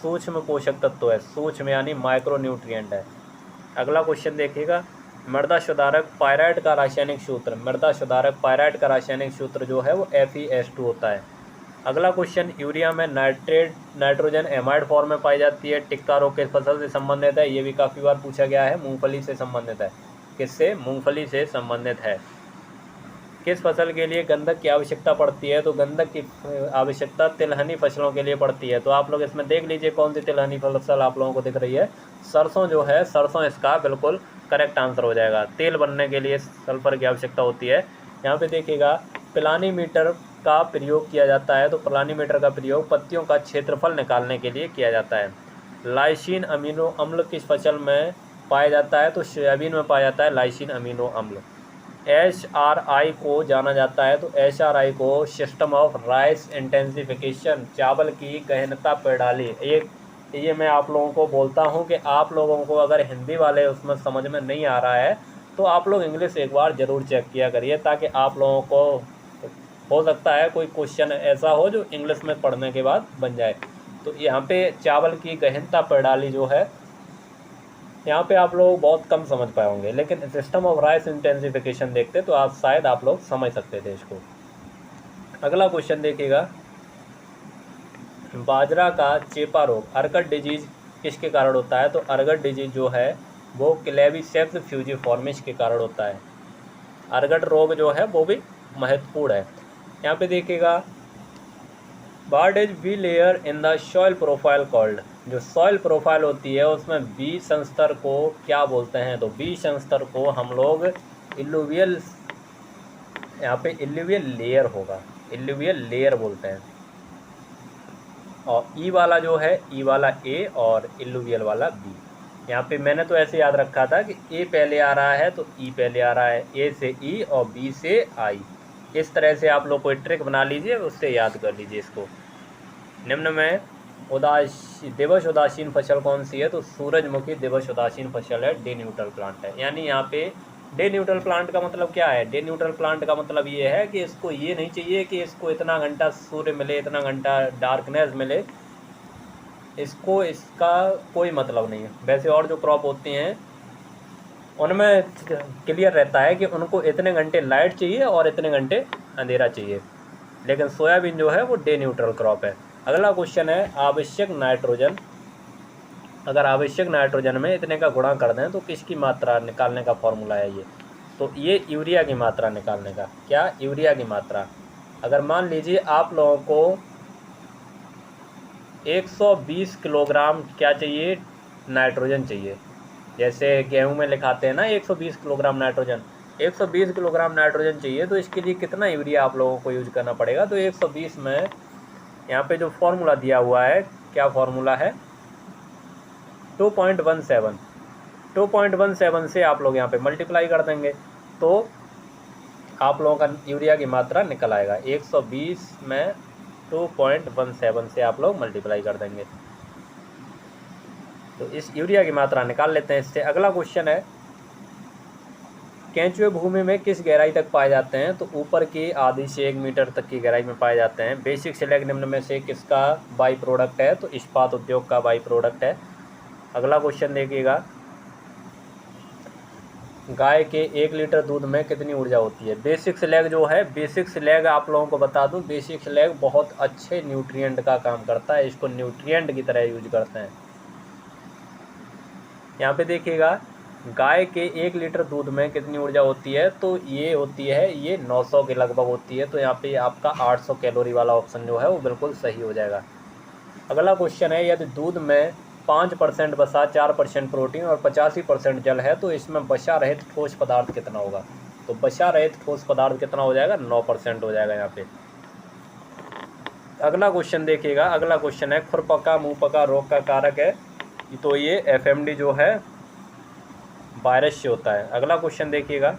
सूक्ष्म पोषक तत्व है, सूक्ष्म यानी माइक्रो न्यूट्रिएंट है। अगला क्वेश्चन देखिएगा, मृदा सुधारक पायराइट का रासायनिक सूत्र। मृदा सुधारक पायराइट का रासायनिक सूत्र जो है वो FeS2 होता है। अगला क्वेश्चन, यूरिया में नाइट्रोजन एमाइड फॉर्म में पाई जाती है। टिक्का रोग किस फसल से संबंधित है? ये भी काफ़ी बार पूछा गया है। मूंगफली से संबंधित है। किससे? मूंगफली से संबंधित है। किस फसल के लिए गंधक की आवश्यकता पड़ती है? तो गंधक की आवश्यकता तिलहनी फसलों के लिए पड़ती है। तो आप लोग इसमें देख लीजिए कौन सी तिलहनी फसल आप लोगों को दिख रही है। सरसों जो है, सरसों इसका बिल्कुल करेक्ट आंसर हो जाएगा। तेल बनने के लिए सल्फर की आवश्यकता होती है। यहाँ पे देखिएगा प्लानीमीटर का प्रयोग किया जाता है। तो प्लानीमीटर का प्रयोग पत्तियों का क्षेत्रफल निकालने के लिए किया जाता है। लाइसिन अमीनो अम्ल किस फसल में पाया जाता है? तो सोयाबीन में पाया जाता है लाइसिन अमीनो अम्ल। SRI को जाना जाता है। तो SRI को सिस्टम ऑफ राइस इंटेंसिफिकेशन, चावल की गहनता प्रणाली। ये मैं आप लोगों को बोलता हूँ कि आप लोगों को अगर हिंदी वाले उसमें समझ में नहीं आ रहा है तो आप लोग इंग्लिश एक बार ज़रूर चेक किया करिए, ताकि आप लोगों को हो सकता है कोई क्वेश्चन ऐसा हो जो इंग्लिश में पढ़ने के बाद बन जाए। तो यहाँ पे चावल की गहनता प्रणाली जो है, यहाँ पे आप लोग बहुत कम समझ पाए होंगे, लेकिन सिस्टम ऑफ राइस इंटेंसिफिकेशन देखते तो आप शायद आप लोग समझ सकते थे इसको। अगला क्वेश्चन देखिएगा, बाजरा का चेपा रोग, अर्गट डिजीज किसके कारण होता है? तो अर्गट डिजीज जो है वो क्लेविसेप्स फ्यूजिफॉर्मिस के कारण होता है। अर्गट रोग जो है वो भी महत्वपूर्ण है। यहाँ पे देखिएगा, what is B layer in the soil profile called, जो सॉइल प्रोफाइल होती है उसमें बी संस्तर को क्या बोलते हैं? तो बी संस्तर को हम लोग इल्यूवियल, यहाँ पे इल्यूवियल लेयर होगा, इल्यूवियल लेयर बोलते हैं। और ई वाला जो है, ई वाला ए और इल्यूवियल वाला बी। यहाँ पे मैंने तो ऐसे याद रखा था कि ए पहले आ रहा है तो ई पहले आ रहा है, ए से ई और बी से आई। इस तरह से आप लोग कोई ट्रिक बना लीजिए, उससे याद कर लीजिए इसको। निम्न में दिवस उदासीन फसल कौन सी है? तो सूरजमुखी दिवस उदासीन फसल है, डे न्यूट्रल प्लांट है। यानी यहाँ पे डे न्यूट्रल प्लांट का मतलब क्या है? डे न्यूट्रल प्लांट का मतलब ये है कि इसको ये नहीं चाहिए कि इसको इतना घंटा सूर्य मिले, इतना घंटा डार्कनेस मिले, इसको इसका कोई मतलब नहीं है। वैसे और जो क्रॉप होती हैं उनमें क्लियर रहता है कि उनको इतने घंटे लाइट चाहिए और इतने घंटे अंधेरा चाहिए, लेकिन सोयाबीन जो है वो डे न्यूट्रल क्रॉप है। अगला क्वेश्चन है, आवश्यक नाइट्रोजन, अगर आवश्यक नाइट्रोजन में इतने का गुणा कर दें तो किसकी मात्रा निकालने का फॉर्मूला है ये? तो ये यूरिया की मात्रा निकालने का। क्या? यूरिया की मात्रा। अगर मान लीजिए आप लोगों को 120 किलोग्राम क्या चाहिए? नाइट्रोजन चाहिए। जैसे गेहूं में लिखाते हैं ना 120 किलोग्राम नाइट्रोजन, 120 किलोग्राम नाइट्रोजन चाहिए, तो इसके लिए कितना यूरिया आप लोगों को यूज करना पड़ेगा? तो 120 में यहाँ पे जो फॉर्मूला दिया हुआ है, क्या फॉर्मूला है? 2.17, 2.17 से आप लोग यहाँ पे मल्टीप्लाई कर देंगे तो आप लोगों का यूरिया की मात्रा निकल आएगा। 120 में 2.17 से आप लोग मल्टीप्लाई कर देंगे तो इस यूरिया की मात्रा निकाल लेते हैं इससे। अगला क्वेश्चन है, केंचुए भूमि में किस गहराई तक पाए जाते हैं? तो ऊपर की आधी से 1 मीटर तक की गहराई में पाए जाते हैं। बेसिक स्लैग निम्न में से किसका बाई प्रोडक्ट है? तो इस्पात उद्योग का बाई प्रोडक्ट है। अगला क्वेश्चन देखिएगा, गाय के 1 लीटर दूध में कितनी ऊर्जा होती है? बेसिक स्लैग जो है, बेसिक स्लैग आप लोगों को बता दूं, बेसिक स्लैग बहुत अच्छे न्यूट्रिएंट का काम करता है, इसको न्यूट्रिएंट की तरह यूज करते हैं। यहाँ पे देखिएगा, गाय के 1 लीटर दूध में कितनी ऊर्जा होती है? तो ये होती है, ये 900 के लगभग होती है। तो यहाँ पे आपका 800 कैलोरी वाला ऑप्शन जो है वो बिल्कुल सही हो जाएगा। अगला क्वेश्चन है, यदि दूध में 5% वसा, 4% प्रोटीन और 85% जल है तो इसमें वसा रहित ठोस पदार्थ कितना होगा? तो वसा रहित ठोस पदार्थ कितना हो जाएगा? 9% हो जाएगा यहाँ पे। अगला क्वेश्चन देखिएगा, अगला क्वेश्चन है, खुरपका मुंहपका रोग का कारक है? तो ये FMD जो है वायरस से होता है। अगला क्वेश्चन देखिएगा,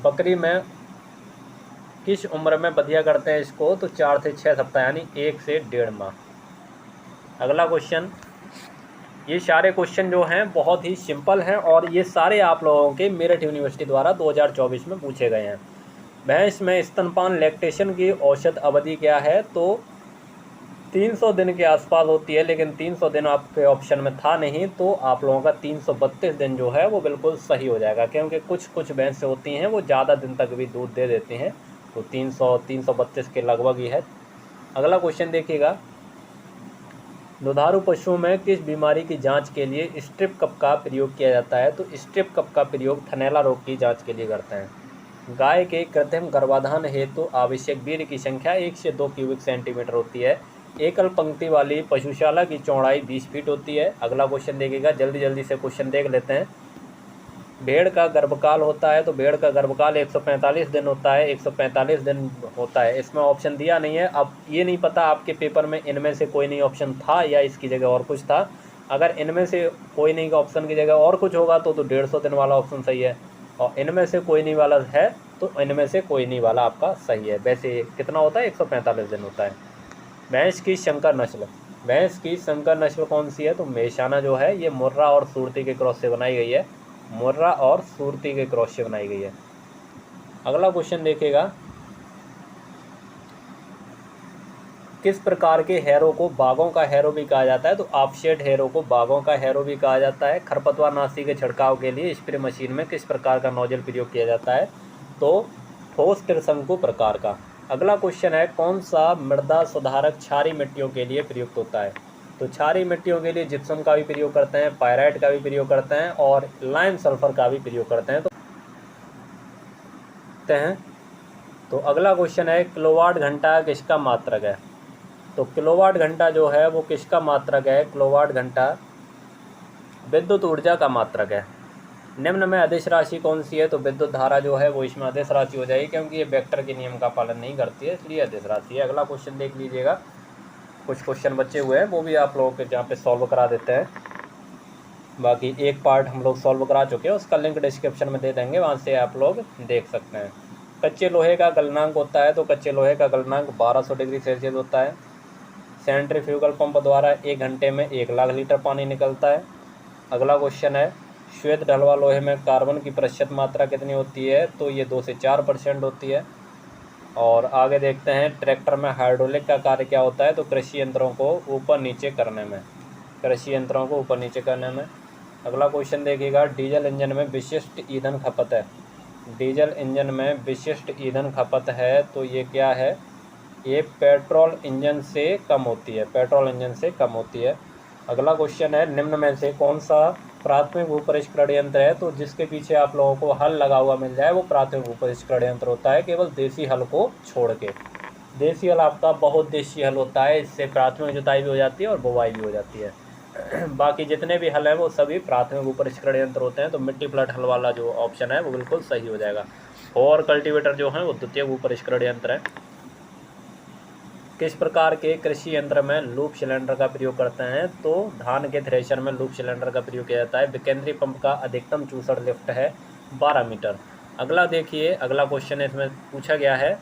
बकरी में किस उम्र में बधिया करते हैं इसको? तो 4 से 6 सप्ताह, यानी 1 से 1.5 माह। अगला क्वेश्चन, ये सारे क्वेश्चन जो हैं बहुत ही सिंपल हैं और ये सारे आप लोगों के मेरठ यूनिवर्सिटी द्वारा 2024 में पूछे गए हैं। भैंस में स्तनपान लैक्टेशन की औसत अवधि क्या है? तो 300 दिन के आसपास होती है, लेकिन 300 दिन आपके ऑप्शन में था नहीं, तो आप लोगों का 332 दिन जो है वो बिल्कुल सही हो जाएगा, क्योंकि कुछ भैंसें होती हैं वो ज़्यादा दिन तक भी दूध दे देती हैं। तो 332 के लगभग ही है। अगला क्वेश्चन देखिएगा, दुधारू पशुओं में किस बीमारी की जांच के लिए स्ट्रिप कप का प्रयोग किया जाता है? तो स्ट्रिप कप का प्रयोग थनैला रोग की जांच के लिए करते हैं। गाय के कृत्रिम गर्भाधान हेतु तो आवश्यक वीर्य की संख्या 1 से 2 क्यूबिक सेंटीमीटर होती है। एकल पंक्ति वाली पशुशाला की चौड़ाई 20 फीट होती है। अगला क्वेश्चन देखिएगा, जल्दी जल्दी से क्वेश्चन देख लेते हैं। भेड़ का गर्भकाल होता है तो भेड़ का गर्भकाल 145 दिन होता है, 145 दिन होता है। इसमें ऑप्शन दिया नहीं है। अब ये नहीं पता आपके पेपर में इनमें से कोई नहीं ऑप्शन था या इसकी जगह और कुछ था। अगर इनमें से कोई नहीं का ऑप्शन की जगह और कुछ होगा तो 150 दिन वाला ऑप्शन सही है, और इनमें से कोई नहीं वाला है तो इनमें से कोई नहीं वाला आपका सही है। वैसे कितना होता है? 145 दिन होता है। भैंस की संकर नस्ल, भैंस की संकर नस्ल कौन सी है? तो मेहसाना जो है ये मुर्रा और सुरती के क्रॉस से बनाई गई है। मुर्रा और सुरती के क्रॉस से बनाई गई है। अगला क्वेश्चन देखिएगा, किस प्रकार के हैरो को बागों का हैरो भी कहा जाता है? तो ऑफसेट हैरो को बागों का हैरो भी कहा जाता है। खरपतवार नाशी के छिड़काव के लिए स्प्रे मशीन में किस प्रकार का नोजल प्रयोग किया जाता है? तो ठोस त्रिशंकु प्रकार का। अगला क्वेश्चन है, कौन सा मृदा सुधारक क्षारीय मिट्टियों के लिए प्रयुक्त होता है? तो क्षारीय मिट्टियों के लिए जिप्सम का भी प्रयोग करते हैं, पायराइट का भी प्रयोग करते हैं और लाइम सल्फर का भी प्रयोग करते हैं। तो अगला क्वेश्चन है, किलोवाट घंटा किसका मात्रक है? तो किलोवाट घंटा जो है वो किसका मात्रक है? किलोवाट घंटा विद्युत ऊर्जा का मात्रक है। निम्न में अदिश राशि कौन सी है? तो विद्युत धारा जो है वो इसमें अदिश राशि हो जाएगी, क्योंकि ये वेक्टर के नियम का पालन नहीं करती है, इसलिए अदिश राशि है। अगला क्वेश्चन देख लीजिएगा, कुछ क्वेश्चन बचे हुए हैं वो भी आप लोगों के जहाँ पे सॉल्व करा देते हैं। बाकी एक पार्ट हम लोग सॉल्व करा चुके हैं, उसका लिंक डिस्क्रिप्शन में दे देंगे, वहाँ से आप लोग देख सकते हैं। कच्चे लोहे का गलनांक होता है, तो कच्चे लोहे का गलनांक 1200 डिग्री सेल्सियस होता है। सेंट्रीफ्यूगल पंप द्वारा 1 घंटे में 1 लाख लीटर पानी निकलता है। अगला क्वेश्चन है, श्वेत ढलवा लोहे में कार्बन की प्रतिशत मात्रा कितनी होती है? तो ये 2 से 4% होती है। और आगे देखते हैं, ट्रैक्टर में हाइड्रोलिक का कार्य क्या होता है? तो कृषि यंत्रों को ऊपर नीचे करने में, कृषि यंत्रों को ऊपर नीचे करने में। अगला क्वेश्चन देखिएगा, डीजल इंजन में विशिष्ट ईंधन खपत है। डीजल इंजन में विशिष्ट ईंधन खपत है तो ये क्या है? ये पेट्रोल इंजन से कम होती है, पेट्रोल इंजन से कम होती है। अगला क्वेश्चन है, निम्न में से कौन सा प्राथमिक भूपरिष्करण यंत्र है? तो जिसके पीछे आप लोगों को हल लगा हुआ मिल जाए वो प्राथमिक भूपरिष्करण यंत्र होता है, केवल देसी हल को छोड़ के। देसी हल आपका बहुत देसी हल होता है, इससे प्राथमिक जुताई भी हो जाती है और बुवाई भी हो जाती है। बाकी जितने भी हल हैं वो सभी प्राथमिक भूपरिष्करण यंत्र होते हैं। तो मिट्टी प्लट हल वाला जो ऑप्शन है वो बिल्कुल सही हो जाएगा। और कल्टीवेटर जो है वो द्वितीय भूपरिष्करण यंत्र है। किस प्रकार के कृषि यंत्र में लूप सिलेंडर का प्रयोग करते हैं? तो धान के थ्रेशर में लूप सिलेंडर का प्रयोग किया जाता है। विकेंद्री पंप का अधिकतम चूसड़ लिफ्ट है 12 मीटर। अगला देखिए, अगला क्वेश्चन इसमें पूछा गया है,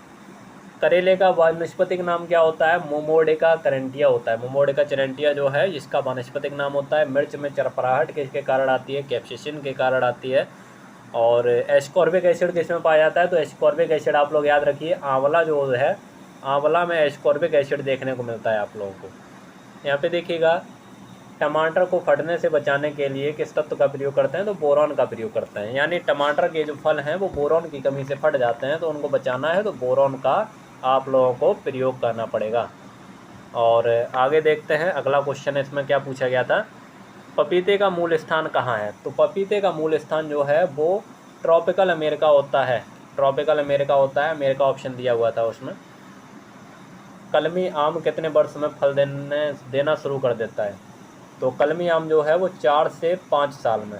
करेले का वानस्पतिक नाम क्या होता है? मोमोर्डिका करेंटिया होता है। मोमोर्डिका करेंटिया जो है इसका वानस्पतिक नाम होता है। मिर्च में चरपराहट किसके कारण आती है? कैप्सिसिन के कारण आती है। और एस्कॉर्बिक एसिड किसमें पाया जाता है? तो एस्कॉर्बिक एसिड आप लोग याद रखिए, आंवला जो है, आंवला में एस्कॉर्बिक एसिड देखने को मिलता है आप लोगों को। यहाँ पे देखिएगा, टमाटर को फटने से बचाने के लिए किस तत्व का प्रयोग करते हैं? तो बोरॉन का प्रयोग करते हैं। यानी टमाटर के जो फल हैं वो बोरॉन की कमी से फट जाते हैं, तो उनको बचाना है तो बोरॉन का आप लोगों को प्रयोग करना पड़ेगा। और आगे देखते हैं, अगला क्वेश्चन इसमें क्या पूछा गया था, पपीते का मूल स्थान कहाँ है? तो पपीते का मूल स्थान जो है वो ट्रॉपिकल अमेरिका होता है। ट्रॉपिकल अमेरिका होता है, अमेरिका ऑप्शन दिया हुआ था उसमें। कलमी आम कितने वर्ष में फल देना शुरू कर देता है? तो कलमी आम जो है वो 4 से 5 साल में,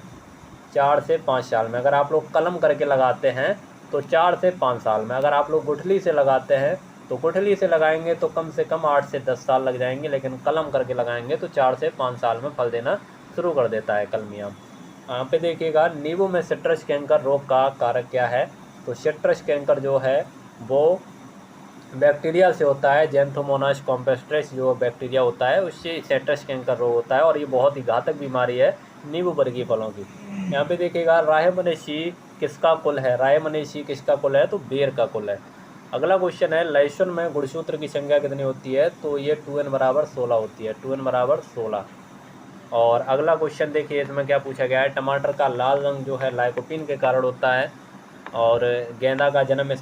4 से 5 साल में। अगर आप लोग कलम करके लगाते हैं तो 4 से 5 साल में। अगर आप लोग गुठली से लगाते हैं तो गुठली से लगाएंगे तो कम से कम 8 से 10 साल लग जाएंगे, लेकिन कलम करके लगाएंगे तो 4 से 5 साल में फल देना शुरू कर देता है कलमी आम। यहाँ पे देखिएगा, नींबू में सिट्रस कैंकर रोग का कारक क्या है? तो सिट्रस कैंकर जो है वो बैक्टीरिया से होता है। जेंथोमोनास कॉम्पेस्ट्रेस जो बैक्टीरिया होता है उससे सिट्रस कैंकर रोग होता है, और ये बहुत ही घातक बीमारी है नींबू वर्गीय फलों की। यहाँ पे देखिएगा, रायमनेशी किसका कुल है? रायमनेशी किसका कुल है? तो बेर का कुल है। अगला क्वेश्चन है, लहसुन में गुणसूत्र की संख्या कितनी होती है? तो ये 2n बराबर 16 होती है, 2n बराबर 16। और अगला क्वेश्चन देखिए, इसमें क्या पूछा गया है, टमाटर का लाल रंग जो है लाइकोपीन के कारण होता है। और गेंदा का जन्म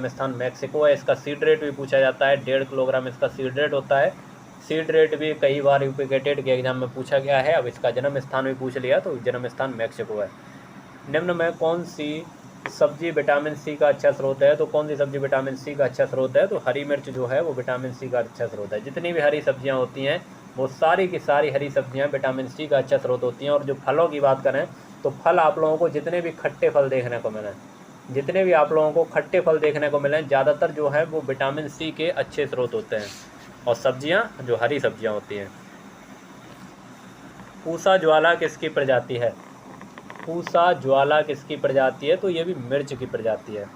स्थान मैक्सिको है। इसका सीड रेट भी पूछा जाता है, 1.5 किलोग्राम इसका सीड रेट होता है। सीड रेट भी कई बार यूपीकेटेड के एग्जाम में पूछा गया है। अब इसका जन्म स्थान भी पूछ लिया, तो जन्म स्थान मैक्सिको है। निम्न में कौन सी सब्जी विटामिन सी का अच्छा स्रोत है? तो कौन सी सब्जी विटामिन सी का अच्छा स्रोत है? तो हरी मिर्च जो है वो विटामिन सी का अच्छा स्रोत है। जितनी भी हरी सब्जियां होती हैं वो सारी की सारी हरी सब्जियां विटामिन सी का अच्छा स्रोत होती हैं। और जो फलों की बात करें तो फल आप लोगों को जितने भी खट्टे फल देखने को मिलें, जितने भी आप लोगों को खट्टे फल देखने को मिलें, ज़्यादातर जो है वो विटामिन सी के अच्छे स्रोत होते हैं। और सब्जियां जो हरी सब्जियां होती हैं। पूसा ज्वाला किसकी प्रजाति है? पूसा ज्वाला किसकी प्रजाति है? तो ये भी मिर्च की प्रजाति है।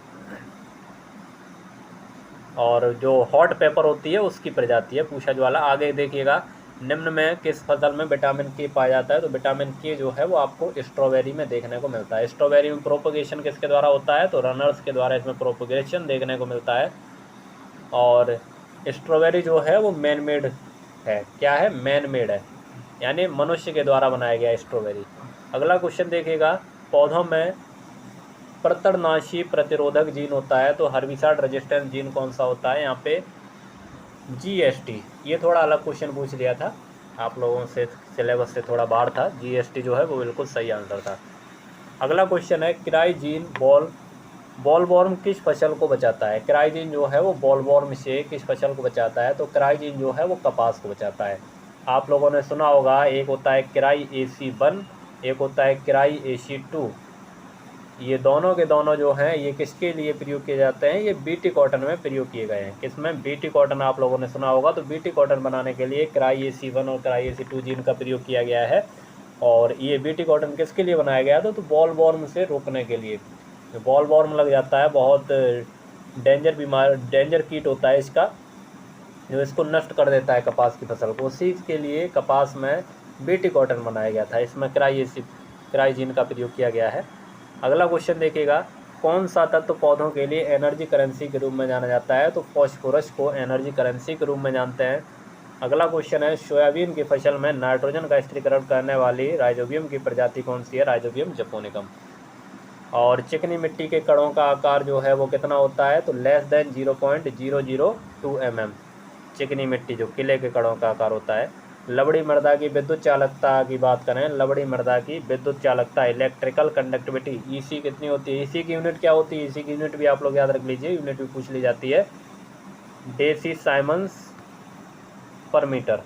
और जो हॉट पेपर होती है उसकी प्रजाति है पूसा ज्वाला। आगे देखिएगा, निम्न में किस फसल में विटामिन के पाया जाता है? तो विटामिन के जो है वो आपको स्ट्रॉबेरी में देखने को मिलता है। स्ट्रॉबेरी में प्रोपगेशन किसके द्वारा होता है? तो रनर्स के द्वारा इसमें प्रोपगेशन देखने को मिलता है। और स्ट्रॉबेरी जो है वो मैन मेड है। क्या है? मैन मेड है, यानी मनुष्य के द्वारा बनाया गया स्ट्रॉबेरी। अगला क्वेश्चन देखिएगा, पौधों में प्रतरनाशी प्रतिरोधक जीन होता है, तो हर्बिसाइड रेजिस्टेंस जीन कौन सा होता है? यहाँ पे जीएसटी। ये थोड़ा अलग क्वेश्चन पूछ लिया था आप लोगों से, सिलेबस से थोड़ा बाहर था। जीएसटी जो है वो बिल्कुल सही आंसर था। अगला क्वेश्चन है, क्राइजीन बॉलवॉर्म किस फसल को बचाता है? क्राइजीन जो है वो बॉलवॉर्म से किस फसल को बचाता है? तो क्राइजीन जो है वो कपास को बचाता है। आप लोगों ने सुना होगा, एक होता है क्राई AC1, एक होता है क्राई AC2। ये दोनों के दोनों जो हैं ये किसके लिए प्रयोग किए जाते हैं? ये बीटी कॉटन में प्रयोग किए गए हैं। किसमें? बीटी कॉटन आप लोगों ने सुना होगा। तो बीटी कॉटन बनाने के लिए क्राई AC1 और क्राई AC2 जीन का प्रयोग किया गया है। और ये बीटी कॉटन किसके लिए बनाया गया था? तो बॉलवॉर्म से रोकने के लिए। बॉलवॉर्म लग जाता है, बहुत डेंजर कीट होता है इसका, जो इसको नष्ट कर देता है कपास की फसल को। उसी के लिए कपास में बीटी कॉटन बनाया गया था। इसमें क्राइजीन का प्रयोग किया गया है। अगला क्वेश्चन देखिएगा, कौन सा तत्व पौधों के लिए एनर्जी करेंसी के रूप में जाना जाता है? तो फॉस्फोरस को एनर्जी करेंसी के रूप में जानते हैं। अगला क्वेश्चन है, सोयाबीन की फसल में नाइट्रोजन का स्थिरीकरण करने वाली राइजोबियम की प्रजाति कौन सी है? राइजोबियम जपोनिकम। और चिकनी मिट्टी के कणों का आकार जो है वो कितना होता है? तो <<0.002 mm। चिकनी मिट्टी जो किले के कणों का आकार होता है। लवड़ी मृदा की विद्युत चालकता की बात करें, लवड़ी मृदा की विद्युत चालकता इलेक्ट्रिकल कंडक्टिविटी ईसी कितनी होती है? ईसी की यूनिट क्या होती है? ईसी की यूनिट भी आप लोग याद रख लीजिए, यूनिट भी पूछ ली जाती है। डेसीसाइमन्स पर मीटर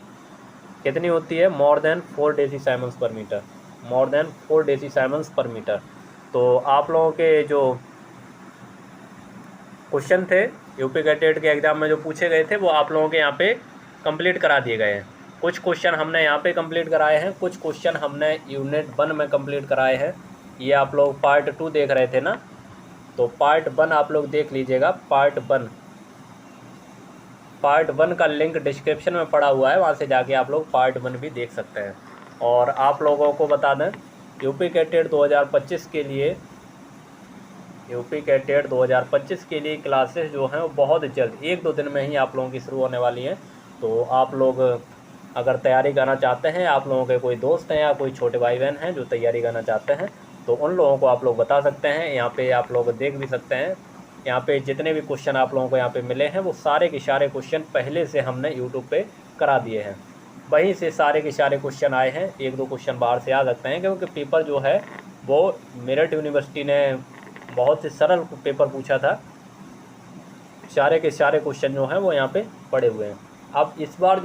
कितनी होती है? मोर देन 4 डेसीसाइमन्स पर मीटर। मोर देन 4 डेसीसाइमन्स पर मीटर। तो आप लोगों के जो क्वेश्चन थे यूपीकेटेड के एग्जाम में जो पूछे गए थे वो आप लोगों के यहाँ पे कंप्लीट करा दिए गए हैं। कुछ क्वेश्चन हमने यहाँ पे कंप्लीट कराए हैं, कुछ क्वेश्चन हमने यूनिट 1 में कंप्लीट कराए हैं। ये आप लोग पार्ट 2 देख रहे थे ना, तो पार्ट 1 आप लोग देख लीजिएगा। पार्ट 1 का लिंक डिस्क्रिप्शन में पड़ा हुआ है, वहाँ से जाके आप लोग पार्ट 1 भी देख सकते हैं। और आप लोगों को बता दें, यूपीकेटेड 2025 के लिए क्लासेस जो हैं वो बहुत जल्द 1-2 दिन में ही आप लोगों की शुरू होने वाली हैं। तो आप लोग अगर तैयारी करना चाहते हैं, आप लोगों के कोई दोस्त हैं या कोई छोटे भाई बहन हैं जो तैयारी करना चाहते हैं, तो उन लोगों को आप लोग बता सकते हैं। यहाँ पे आप लोग देख भी सकते हैं, यहाँ पे जितने भी क्वेश्चन आप लोगों को यहाँ पे मिले हैं वो सारे के सारे क्वेश्चन पहले से हमने यूट्यूब पे करा दिए हैं। वहीं से सारे के सारे क्वेश्चन आए हैं। 1-2 क्वेश्चन बाहर से आ सकते हैं, क्योंकि पेपर जो है वो मेरठ यूनिवर्सिटी ने बहुत ही सरल पेपर पूछा था। सारे के सारे क्वेश्चन जो हैं वो यहाँ पे पड़े हुए हैं। अब इस बार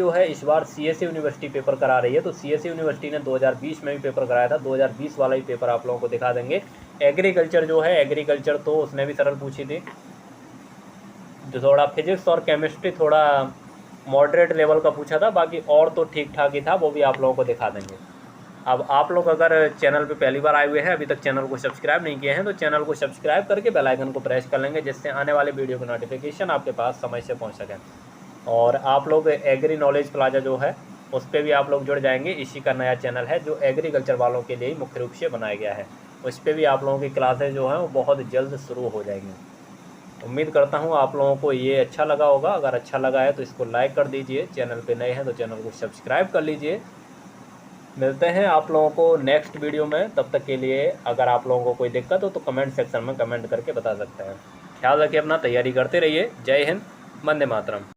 CSE यूनिवर्सिटी पेपर करा रही है, तो CSE यूनिवर्सिटी ने 2020 में भी पेपर कराया था। 2020 वाला ही पेपर आप लोगों को दिखा देंगे। एग्रीकल्चर जो है, एग्रीकल्चर तो उसने भी सरल पूछी थी। जो थोड़ा फिजिक्स और केमिस्ट्री थोड़ा मॉडरेट लेवल का पूछा था, बाकी और तो ठीक ठाक ही था, वो भी आप लोगों को दिखा देंगे। अब आप लोग अगर चैनल पे पहली बार आए हुए हैं, अभी तक चैनल को सब्सक्राइब नहीं किए हैं, तो चैनल को सब्सक्राइब करके बेल आइकन को प्रेस कर लेंगे, जिससे आने वाले वीडियो की नोटिफिकेशन आपके पास समय से पहुंच सके। और आप लोग एग्री नॉलेज प्लाजा जो है उस पर भी आप लोग जुड़ जाएंगे। इसी का नया चैनल है जो एग्रीकल्चर वालों के लिए मुख्य रूप से बनाया गया है। उस पर भी आप लोगों की क्लासेज जो हैं वो बहुत जल्द शुरू हो जाएंगी। उम्मीद करता हूँ आप लोगों को ये अच्छा लगा होगा। अगर अच्छा लगा है तो इसको लाइक कर दीजिए, चैनल पे नए हैं तो चैनल को सब्सक्राइब कर लीजिए। मिलते हैं आप लोगों को नेक्स्ट वीडियो में। तब तक के लिए अगर आप लोगों को कोई दिक्कत हो तो कमेंट सेक्शन में कमेंट करके बता सकते हैं। ख्याल रखिए अपना, तैयारी करते रहिए। जय हिंद, वंदे मातरम।